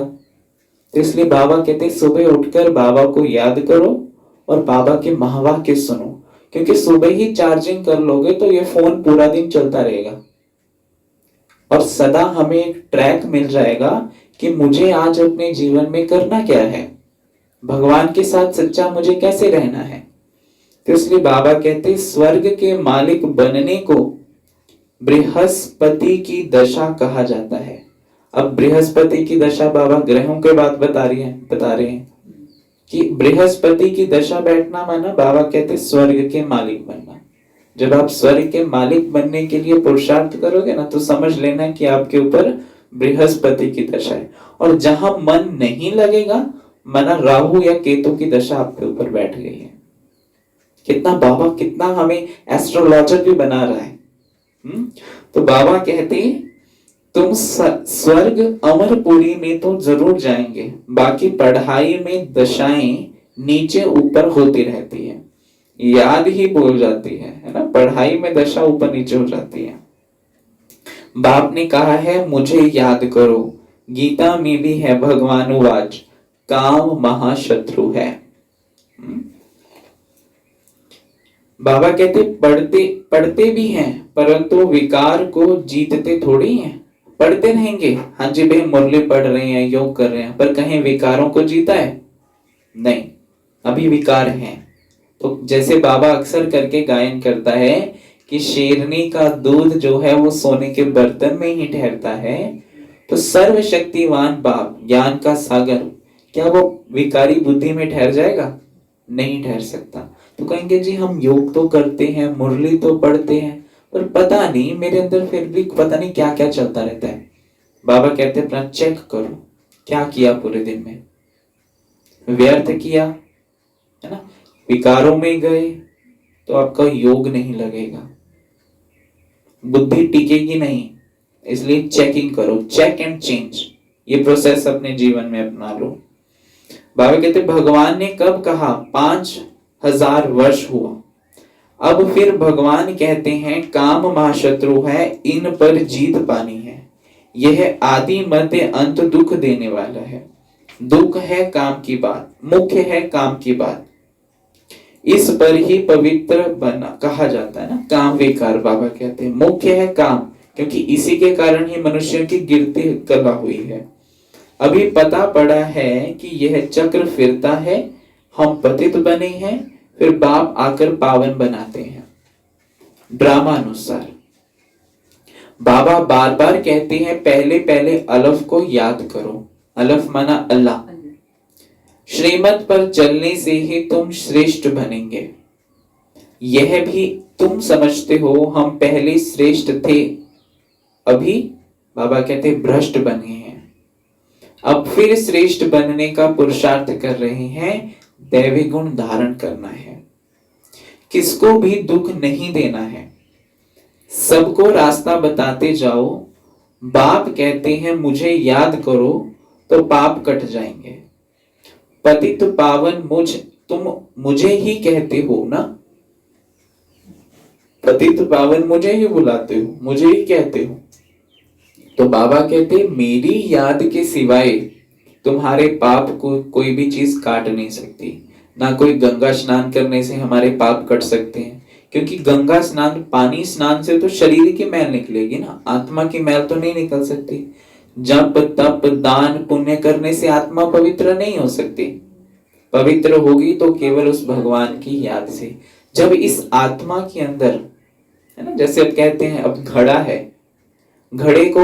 तो इसलिए बाबा कहते हैं सुबह उठकर बाबा को याद करो और बाबा के महावाक्य सुनो, क्योंकि सुबह ही चार्जिंग कर लोगे तो ये फोन पूरा दिन चलता रहेगा और सदा हमें एक ट्रैक मिल जाएगा कि मुझे आज अपने जीवन में करना क्या है, भगवान के साथ सच्चा मुझे कैसे रहना है। तो इसलिए बाबा कहते स्वर्ग के मालिक बनने को बृहस्पति की दशा कहा जाता है। अब बृहस्पति की दशा बाबा ग्रहों के बात बता रहे हैं कि बृहस्पति की दशा बैठना माना बाबा कहते स्वर्ग के मालिक बनना। जब आप स्वर्ग के मालिक बनने के लिए पुरुषार्थ करोगे ना, तो समझ लेना कि आपके ऊपर बृहस्पति की दशा है। और जहां मन नहीं लगेगा, माना राहु या केतु की दशा आपके ऊपर बैठ गई है। कितना बाबा कितना हमें एस्ट्रोलॉजर भी बना रहा है। तो बाबा कहते तुम स्वर्ग अमरपुरी में तो जरूर जाएंगे, बाकी पढ़ाई में दशाएं नीचे ऊपर होती रहती है, याद ही भूल जाती है ना, पढ़ाई में दशा ऊपर नीचे हो जाती है। बाप ने कहा है मुझे याद करो, गीता में भी है भगवान वाच, काम महाशत्रु है। बाबा कहते पढ़ते भी हैं, परंतु विकार को जीतते थोड़ी हैं। पढ़ते रहेंगे, हाँ जी भाई मुरली पढ़ रहे हैं, योग कर रहे हैं, पर कहीं विकारों को जीता है? नहीं, अभी विकार हैं। तो जैसे बाबा अक्सर करके गायन करता है कि शेरनी का दूध जो है वो सोने के बर्तन में ही ठहरता है, तो सर्वशक्तिवान बाप ज्ञान का सागर क्या वो विकारी बुद्धि में ठहर जाएगा? नहीं ठहर सकता। तो कहेंगे जी हम योग तो करते हैं, मुरली तो पढ़ते हैं, पर पता नहीं मेरे अंदर फिर भी पता नहीं क्या क्या चलता रहता है। बाबा कहते हैं अपना चेक करो, क्या किया पूरे दिन में, व्यर्थ किया है ना, विकारों में गए तो आपका योग नहीं लगेगा, बुद्धि टिकेगी नहीं। इसलिए चेकिंग करो, चेक एंड चेंज, ये प्रोसेस अपने जीवन में अपना लो। बाबा कहते भगवान ने कब कहा? 5000 वर्ष हुआ। अब फिर भगवान कहते हैं काम महाशत्रु है, इन पर जीत पानी है, यह आदि मध्य अंत दुख देने वाला है। दुख है काम की बात, मुख्य है काम की बात, इस पर ही पवित्र बना कहा जाता है ना, काम विकार। बाबा कहते हैं मुख्य है काम, क्योंकि इसी के कारण ही मनुष्य की गिरती कला हुई है। अभी पता पड़ा है कि यह चक्र फिरता है, हम पतित बने हैं, फिर बाप आकर पावन बनाते हैं ड्रामा अनुसार। बाबा बार बार कहते हैं पहले पहले अलफ को याद करो, अलफ माना अल्लाह। श्रीमत पर चलने से ही तुम श्रेष्ठ बनेंगे। यह भी तुम समझते हो हम पहले श्रेष्ठ थे, अभी बाबा कहते भ्रष्ट बने हैं, अब फिर श्रेष्ठ बनने का पुरुषार्थ कर रहे हैं, दैवी गुण धारण करना है, किसको भी दुख नहीं देना है, सबको रास्ता बताते जाओ। बाप कहते हैं मुझे याद करो तो पाप कट जाएंगे। पतित पावन तुम मुझे ही कहते हो ना, पतित पावन मुझे ही बुलाते हो, मुझे ही कहते हो। तो बाबा कहते मेरी याद के सिवाय तुम्हारे पाप को कोई भी चीज काट नहीं सकती, ना कोई गंगा स्नान करने से हमारे पाप कट सकते हैं, क्योंकि गंगा स्नान पानी स्नान से तो शरीर की मैल निकलेगी ना, आत्मा की मैल तो नहीं निकल सकती। जप तप दान पुण्य करने से आत्मा पवित्र नहीं हो सकती, पवित्र होगी तो केवल उस भगवान की याद से। जब इस आत्मा के अंदर है ना, जैसे अब कहते हैं अब घड़ा है, घड़े को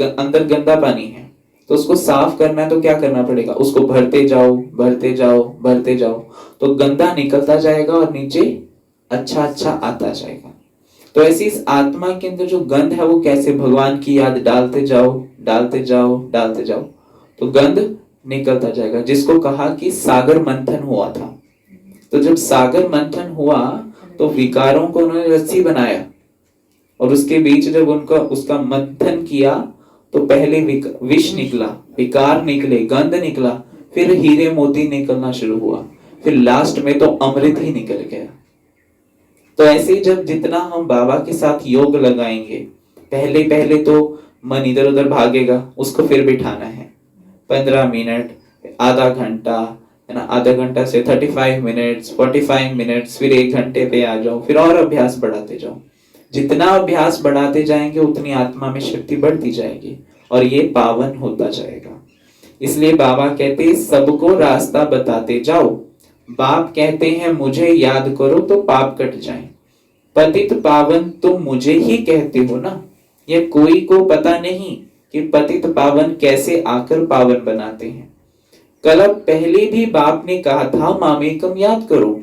अंदर गंदा पानी है, तो उसको साफ करना है तो क्या करना पड़ेगा, उसको भरते जाओ भरते जाओ भरते जाओ, तो गंदा निकलता जाएगा और नीचे अच्छा अच्छा आता जाएगा। तो ऐसी इस आत्मा के अंदर जो गंध है वो कैसे, भगवान की याद डालते जाओ डालते जाओ डालते जाओ तो गंध निकलता जाएगा। जिसको कहा कि सागर मंथन हुआ था, तो जब सागर मंथन हुआ तो विकारों को उन्होंने रस्सी बनाया और उसके बीच जब उनका उसका मंथन किया तो पहले विष निकला, विकार निकले, गंध निकला, फिर हीरे मोती निकलना शुरू हुआ, फिर लास्ट में तो अमृत ही निकल गया। तो ऐसे ही जब जितना हम बाबा के साथ योग लगाएंगे, पहले पहले तो मन इधर उधर भागेगा, उसको फिर बिठाना है 15 मिनट, आधा घंटा, है ना, आधा घंटा से 35 मिनट्स, 45 मिनट्स, फिर 1 घंटे पे आ जाओ, फिर और अभ्यास बढ़ाते जाओ। जितना अभ्यास बढ़ाते जाएंगे उतनी आत्मा में शक्ति बढ़ती जाएगी और ये पावन होता जाएगा। इसलिए बाबा कहते सबको रास्ता बताते जाओ। बाप कहते हैं मुझे याद करो तो पाप कट जाए। पतित पावन तो मुझे ही कहते हो ना, ये कोई को पता नहीं कि पतित पावन कैसे आकर पावन बनाते हैं। कल्प पहले भी बाप ने कहा था मामेकम याद करो।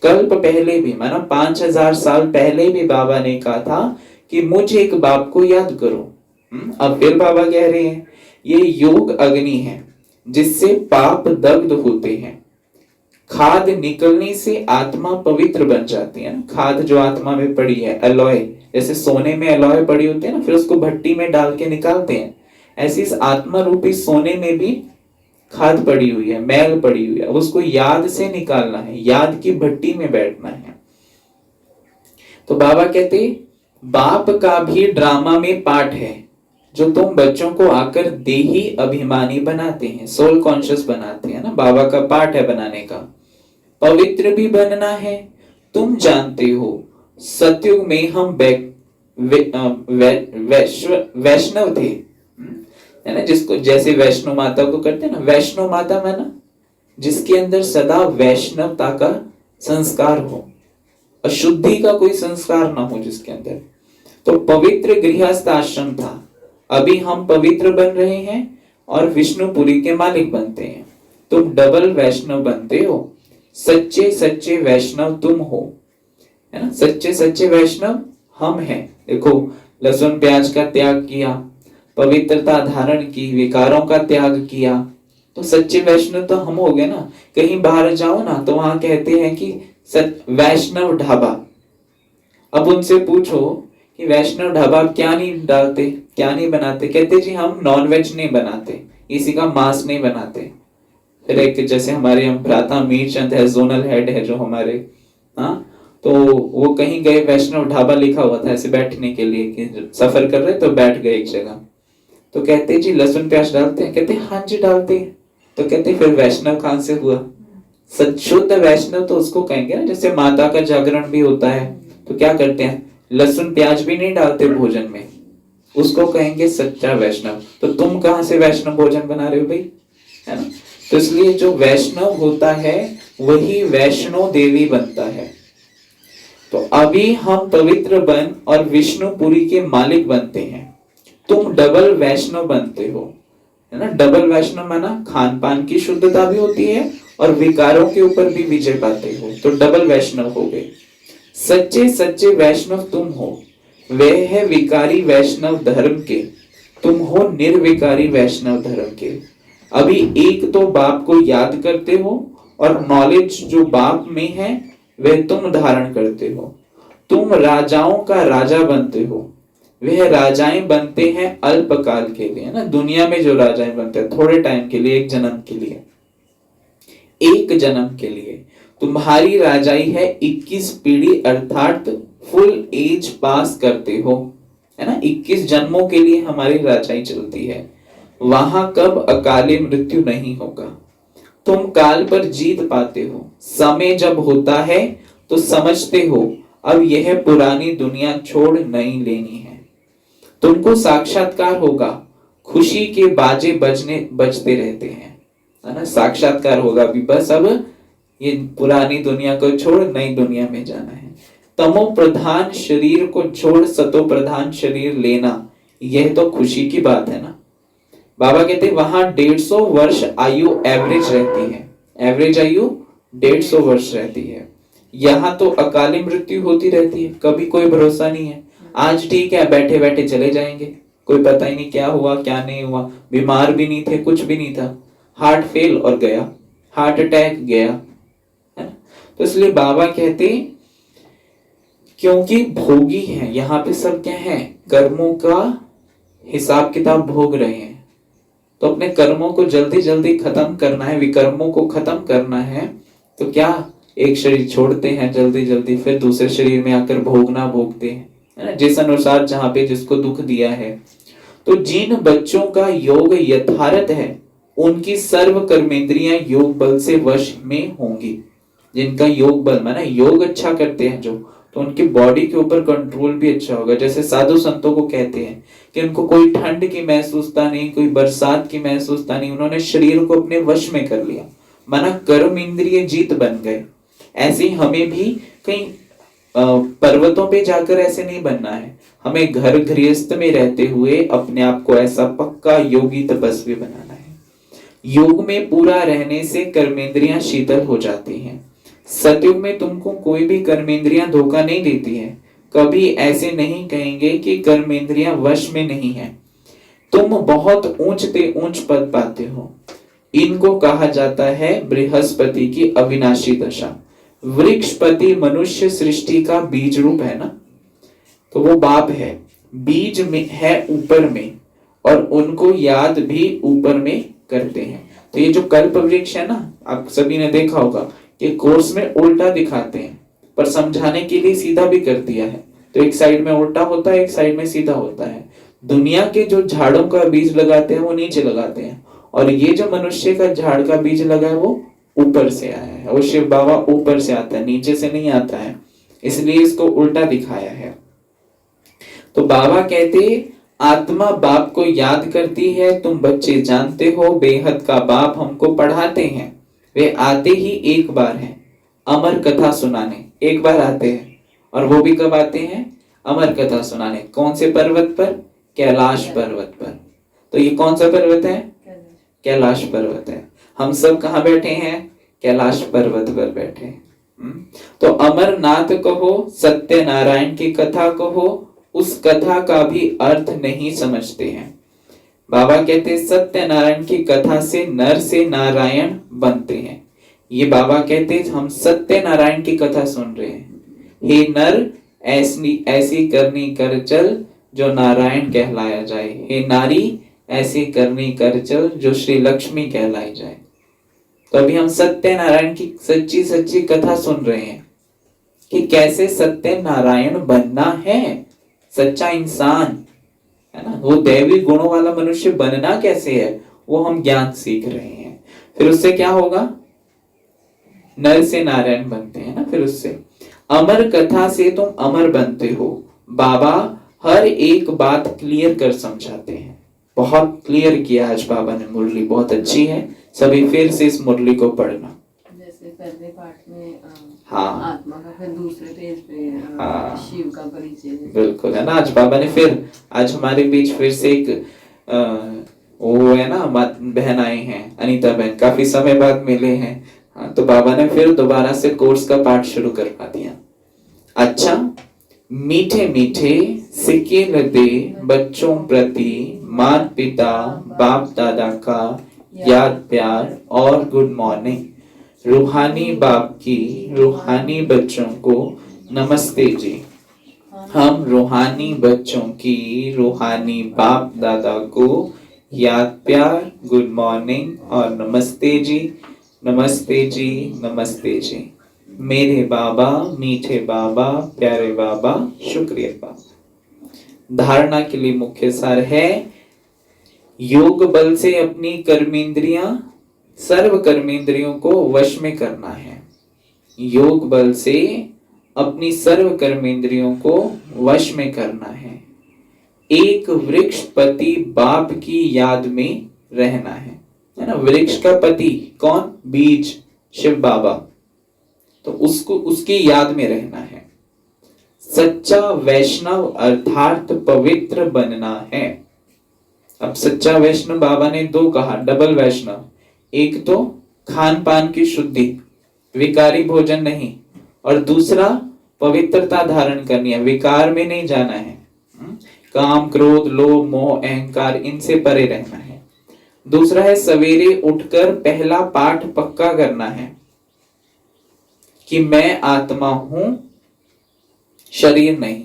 कल्प पहले भी, माना 5000 साल पहले भी बाबा ने कहा था कि मुझ एक बाप को याद करो। अब फिर बाबा कह रहे हैं ये योग अग्नि है जिससे पाप दग्ध होते हैं। खाद निकलने से आत्मा पवित्र बन जाती है ना। खाद जो आत्मा में पड़ी है, अलॉय, जैसे सोने में अलॉय पड़ी होती है ना, फिर उसको भट्टी में डाल के निकालते हैं, ऐसी इस आत्मा रूपी सोने में भी खाद पड़ी हुई है, मैल पड़ी हुई है। अब उसको याद से निकालना है, याद की भट्टी में बैठना है। तो बाबा कहते बाप का भी ड्रामा में पार्ट है जो तुम बच्चों को आकर देही अभिमानी बनाते हैं, सोल कॉन्शियस बनाते हैं ना। बाबा का पार्ट है बनाने का। पवित्र भी बनना है। तुम जानते हो सतयुग में हम वैष्णव थे, है ना, जिसको जैसे वैष्णो माता को करते हैं ना, वैष्णो माता माना जिसके अंदर सदा वैष्णवता का संस्कार हो, अशुद्धि का कोई संस्कार ना हो जिसके अंदर। तो पवित्र गृहस्थ आश्रम था। अभी हम पवित्र बन रहे हैं और विष्णुपुरी के मालिक बनते हैं। तुम डबल वैष्णव बनते हो। सच्चे सच्चे वैष्णव तुम हो, है ना। सच्चे सच्चे वैष्णव हम हैं। देखो, लहसुन प्याज का त्याग किया, पवित्रता धारण की, विकारों का त्याग किया, तो सच्चे वैष्णव तो हम हो गए ना। कहीं बाहर जाओ ना तो वहां कहते हैं कि वैष्णव ढाबा। अब उनसे पूछो कि वैष्णव ढाबा क्या नहीं डालते, क्या नहीं बनाते, कहते जी हम नॉनवेज नहीं बनाते, इसी का मांस नहीं बनाते। फिर एक जैसे हमारे हम भ्राता मीरचंद है, जोनल हेड है जो हमारे, हाँ, तो वो कहीं गए, वैष्णव ढाबा लिखा हुआ था ऐसे बैठने के लिए कि सफर कर रहे तो बैठ गए एक जगह। तो कहते जी लहसुन प्याज डालते हैं, कहते हाँ जी डालते हैं। तो कहते फिर वैष्णव कहां से हुआ? शुद्ध वैष्णव तो उसको कहेंगे ना, जैसे माता का जागरण भी होता है तो क्या करते हैं, लहसुन प्याज भी नहीं डालते भोजन में, उसको कहेंगे सच्चा वैष्णव। तो तुम कहां से वैष्णव भोजन बना रहे हो भाई, है ना। तो इसलिए जो वैष्णव होता है वही वैष्णो देवी बनता है। तो अभी हम पवित्र बन और विष्णुपुरी के मालिक बनते हैं। तुम डबल वैष्णव बनते हो, है ना। डबल वैष्णव माना खान पान की शुद्धता भी होती है और विकारों के ऊपर भी विजय पाते हो, तो डबल वैष्णव हो गए। सच्चे सच्चे वैष्णव तुम हो। वे है विकारी वैष्णव धर्म के, तुम हो निर्विकारी वैष्णव धर्म के। अभी एक तो बाप को याद करते हो और नॉलेज जो बाप में है वह तुम धारण करते हो। तुम राजाओं का राजा बनते हो। वह राजाएं बनते हैं अल्पकाल के लिए ना। दुनिया में जो राजाएं बनते हैं थोड़े टाइम के लिए, एक जन्म के लिए, एक जन्म के लिए। तुम्हारी राजाई है 21 पीढ़ी अर्थात फुल एज पास करते हो, है ना। 21 जन्मों के लिए हमारी राजाई चलती है। वहां कब अकाले मृत्यु नहीं होगा। तुम काल पर जीत पाते हो। समय जब होता है तो समझते हो अब यह पुरानी दुनिया छोड़ नई लेनी है। तुमको साक्षात्कार होगा। खुशी के बाजे बजते रहते हैं, है ना। साक्षात्कार होगा भी, बस अब ये पुरानी दुनिया को छोड़ नई दुनिया में जाना है। तमो प्रधान शरीर को छोड़ सतो प्रधान शरीर लेना, यह तो खुशी की बात है ना। बाबा कहते हैं वहां 150 वर्ष आयु एवरेज रहती है, एवरेज आयु 150 वर्ष रहती है। यहाँ तो अकाली मृत्यु होती रहती है, कभी कोई भरोसा नहीं है। आज ठीक है, बैठे बैठे चले जाएंगे, कोई पता ही नहीं क्या हुआ क्या नहीं हुआ, बीमार भी नहीं थे, कुछ भी नहीं था, हार्ट फेल और गया, हार्ट अटैक गया, है ना। तो इसलिए बाबा कहते क्योंकि भोगी हैं, यहाँ पे सब क्या है, कर्मों का हिसाब किताब भोग रहे हैं, तो अपने कर्मों को जल्दी जल्दी खत्म करना है, विकर्मों को खत्म करना है, तो क्या एक शरीर छोड़ते हैं जल्दी जल्दी, फिर दूसरे शरीर में आकर भोगना भोगते हैं, है ना, जिस अनुसार जहां पे जिसको दुख दिया है। तो जिन बच्चों का योग यथार्थ है उनकी सर्व कर्मेंद्रियां योग बल से वश में होंगी। जिनका योग बल माना योग अच्छा करते हैं जो, तो उनकी बॉडी के ऊपर कंट्रोल भी अच्छा होगा। जैसे साधु संतों को कहते हैं कि उनको कोई ठंड की महसूसता नहीं, कोई बरसात की महसूसता नहीं, उन्होंने शरीर को अपने वश में कर लिया, माना कर्म इंद्रिय जीत बन गए। ऐसे ही हमें भी कहीं पर्वतों पे जाकर ऐसे नहीं बनना है, हमें घर गृहस्थ में रहते हुए अपने आप को ऐसा पक्का योगी तपस्वी बनाना है। योग में पूरा रहने से कर्मेंद्रियां शीतल हो जाती हैं। सतयुग में तुमको कोई भी कर्मेंद्रियां धोखा नहीं देती है, कभी ऐसे नहीं कहेंगे कि कर्मेंद्रियां वश में नहीं है। तुम बहुत ऊंचते ऊंच पद पाते हो, इनको कहा जाता है बृहस्पति की अविनाशी दशा। वृक्षपति मनुष्य सृष्टि का बीज रूप है ना, तो वो बाप है, बीज में है ऊपर में, और उनको याद भी ऊपर में करते हैं। तो ये जो कल्प वृक्ष है ना, आप सभी ने देखा होगा कि कोर्स में उल्टा दिखाते हैं, पर समझाने के लिए सीधा भी कर दिया है। तो एक साइड में उल्टा होता है, एक साइड में सीधा होता है। दुनिया के जो झाड़ों का बीज लगाते हैं वो नीचे लगाते हैं, और ये जो मनुष्य का झाड़ का बीज लगा है वो ऊपर से आया है। वो शिव बाबा ऊपर से आता है, नीचे से नहीं आता है, इसलिए इसको उल्टा दिखाया है। तो बाबा कहते आत्मा बाप को याद करती है, तुम बच्चे जानते हो बेहद का बाप हमको पढ़ाते हैं। वे आते ही एक बार हैं अमर कथा सुनाने, एक बार आते हैं, और वो भी कब आते हैं, अमर कथा सुनाने। कौन से पर्वत पर, कैलाश पर्वत पर। तो ये कौन सा पर्वत है, कैलाश पर्वत है। हम सब कहाँ बैठे हैं, कैलाश पर्वत पर बैठे हैं। तो अमरनाथ कहो, सत्य नारायण की कथा कहो, उस कथा का भी अर्थ नहीं समझते हैं। बाबा कहते सत्य नारायण की कथा से नर से नारायण बनते हैं। ये बाबा कहते हम सत्य नारायण की कथा सुन रहे हैं। हे नर ऐसी करनी कर चल जो नारायण कहलाया जाए, हे नारी ऐसी करनी कर चल जो श्री लक्ष्मी कहलाई जाए। तो अभी हम सत्य नारायण की सच्ची सच्ची कथा सुन रहे हैं कि कैसे सत्य नारायण बनना है, सच्चा इंसान, है ना, वो दैवी गुणों वाला मनुष्य बनना कैसे है, वो हम ज्ञान सीख रहे हैं। फिर उससे क्या होगा, नर से नारायण बनते हैं ना। फिर उससे अमर कथा से तुम अमर बनते हो। बाबा हर एक बात क्लियर कर समझाते हैं, बहुत क्लियर किया आज बाबा ने, मुरली बहुत अच्छी है, सभी फिर से इस मुरली को पढ़ना। जैसे पहले पाठ में हाँ, आत्मा का, फिर दूसरे पेज पे हाँ, शिव का परिचय, बिल्कुल है ना। आज बाबा ने फिर आज हमारे बीच फिर से एक वो है ना, बहन आए हैं, अनीता बहन, काफी समय बाद मिले हैं। हाँ, तो बाबा ने फिर दोबारा से कोर्स का पाठ शुरू करवा दिया। अच्छा, मीठे मीठे सिक्के लदे बच्चों प्रति माता पिता बाप दादा का याद प्यार और गुड मॉर्निंग। रूहानी बाप की रूहानी बच्चों को नमस्ते जी। हम रूहानी बच्चों की रूहानी बाप दादा को याद प्यार, गुड मॉर्निंग और नमस्ते जी, नमस्ते जी, नमस्ते जी। मेरे बाबा, मीठे बाबा, प्यारे बाबा, शुक्रिया बाबा। धारणा के लिए मुख्य सार है, योग बल से अपनी कर्मेंद्रियां, सर्व कर्मेंद्रियों को वश में करना है। योग बल से अपनी सर्व कर्मेंद्रियों को वश में करना है। एक वृक्षपति बाप की याद में रहना है ना। वृक्ष का पति कौन, बीज शिव बाबा, तो उसको उसकी याद में रहना है। सच्चा वैष्णव अर्थात पवित्र बनना है। अब सच्चा वैष्णव बाबा ने दो कहा, डबल वैष्णव। एक तो खान पान की शुद्धि, विकारी भोजन नहीं, और दूसरा पवित्रता धारण करनी है, विकार में नहीं जाना है। काम क्रोध लोभ मोह अहंकार इनसे परे रहना है। दूसरा है सवेरे उठकर पहला पाठ पक्का करना है कि मैं आत्मा हूं, शरीर नहीं।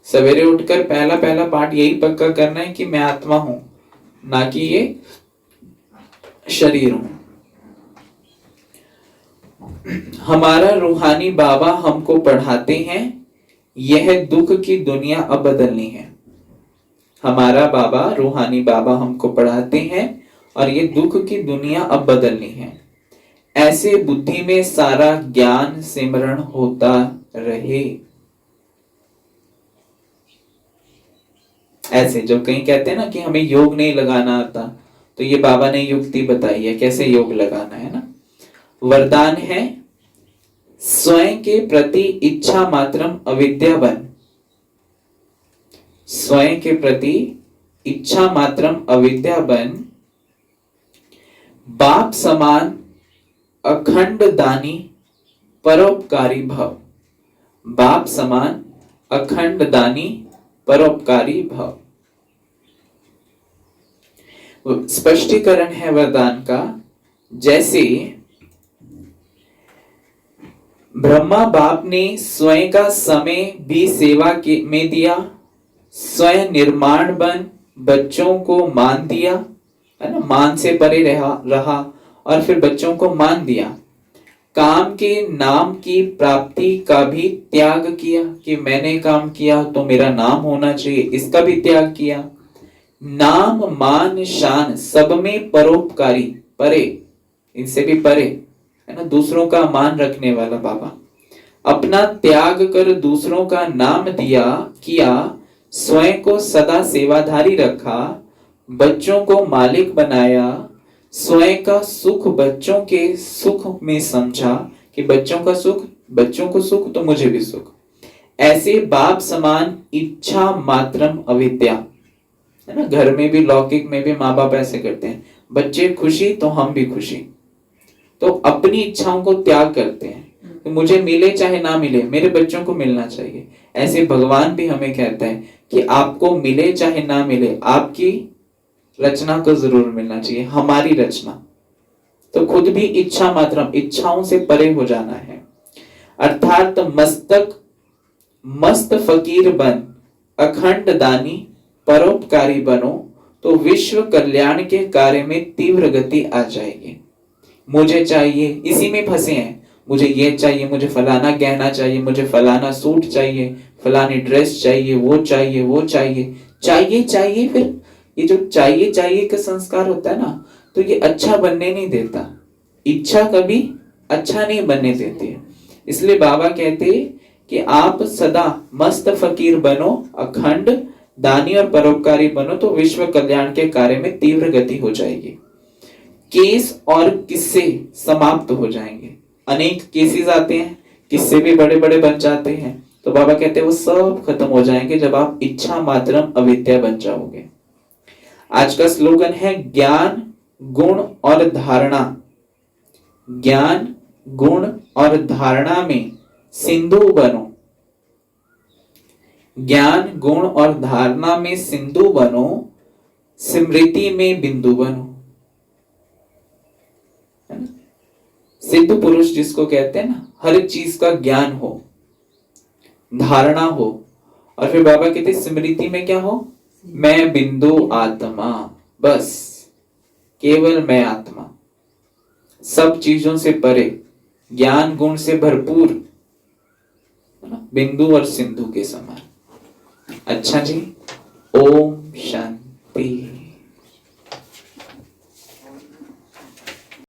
सवेरे उठकर पहला पहला पाठ यही पक्का करना है कि मैं आत्मा हूं, ना कि ये शरीर हूं। हमारा रूहानी बाबा हमको पढ़ाते हैं यह दुख की दुनिया अब बदलनी है। हमारा बाबा रूहानी बाबा हमको पढ़ाते हैं और ये दुख की दुनिया अब बदलनी है। ऐसे बुद्धि में सारा ज्ञान सिमरण होता रहे। ऐसे जो कहीं कहते हैं ना कि हमें योग नहीं लगाना आता, तो ये बाबा ने युक्ति बताई है कैसे योग लगाना है ना। वरदान है स्वयं के प्रति इच्छा मात्रम अविद्या बन। स्वयं के प्रति इच्छा मात्रम अविद्या बन, बाप समान अखंड दानी परोपकारी भव। बाप समान अखंड दानी परोपकारी भव। स्पष्टीकरण है वरदान का, जैसे ब्रह्मा बाप ने स्वयं का समय भी सेवा में दिया, स्वयं निर्माण बन बच्चों को मान दिया, है ना, मान से परे रहा और फिर बच्चों को मान दिया। काम के नाम की प्राप्ति का भी त्याग किया कि मैंने काम किया तो मेरा नाम होना चाहिए, इसका भी त्याग किया। नाम मान शान सब में परोपकारी, परे, इनसे भी परे, है ना, दूसरों का मान रखने वाला बाबा। अपना त्याग कर दूसरों का नाम किया, स्वयं को सदा सेवाधारी रखा, बच्चों को मालिक बनाया, स्वयं का सुख बच्चों के सुख में समझा कि बच्चों को सुख तो मुझे भी सुख। ऐसे बाप समान इच्छा मात्रम अविद्या, है ना, घर में भी लौकिक में भी माँ बाप ऐसे करते हैं, बच्चे खुशी तो हम भी खुशी, तो अपनी इच्छाओं को त्याग करते हैं कि मुझे मिले चाहे ना मिले, मेरे बच्चों को मिलना चाहिए। ऐसे भगवान भी हमें कहता है कि आपको मिले चाहे ना मिले, आपकी रचना को जरूर मिलना चाहिए, हमारी रचना। तो खुद भी इच्छा मात्रम, इच्छाओं से परे हो जाना है। अर्थात मस्त फकीर बन अखंड दानी परोपकारी बनो तो विश्व कल्याण के कार्य में तीव्र गति आ जाएगी। मुझे चाहिए, इसी में फंसे हैं, मुझे ये चाहिए, मुझे फलाना गहना चाहिए, मुझे फलाना सूट चाहिए, फलानी ड्रेस चाहिए, वो चाहिए। फिर ये जो चाहिए का संस्कार होता है ना, तो ये अच्छा बनने नहीं देता। इच्छा कभी अच्छा नहीं बनने देती है। इसलिए बाबा कहते कि आप सदा मस्त फकीर बनो, अखंड दानी और परोपकारी बनो तो विश्व कल्याण के कार्य में तीव्र गति हो जाएगी। केस और किस्से समाप्त हो जाएंगे। अनेक केसेस आते हैं, किस्से भी बड़े बड़े बन जाते हैं, तो बाबा कहते हैं वो सब खत्म हो जाएंगे जब आप इच्छा मात्रम अविद्या बन जाओगे। आज का स्लोगन है ज्ञान गुण और धारणा। ज्ञान गुण और धारणा में सिंधु बनो। ज्ञान गुण और धारणा में सिंधु बनो, स्मृति में बिंदु बनो। है ना? सिद्ध पुरुष जिसको कहते हैं ना, हर चीज का ज्ञान हो, धारणा हो, और फिर बाबा कहते स्मृति में क्या हो, मैं बिंदु आत्मा, बस केवल मैं आत्मा, सब चीजों से परे, ज्ञान गुण से भरपूर, बिंदु और सिंधु के समान। अच्छा जी, ओम शांति।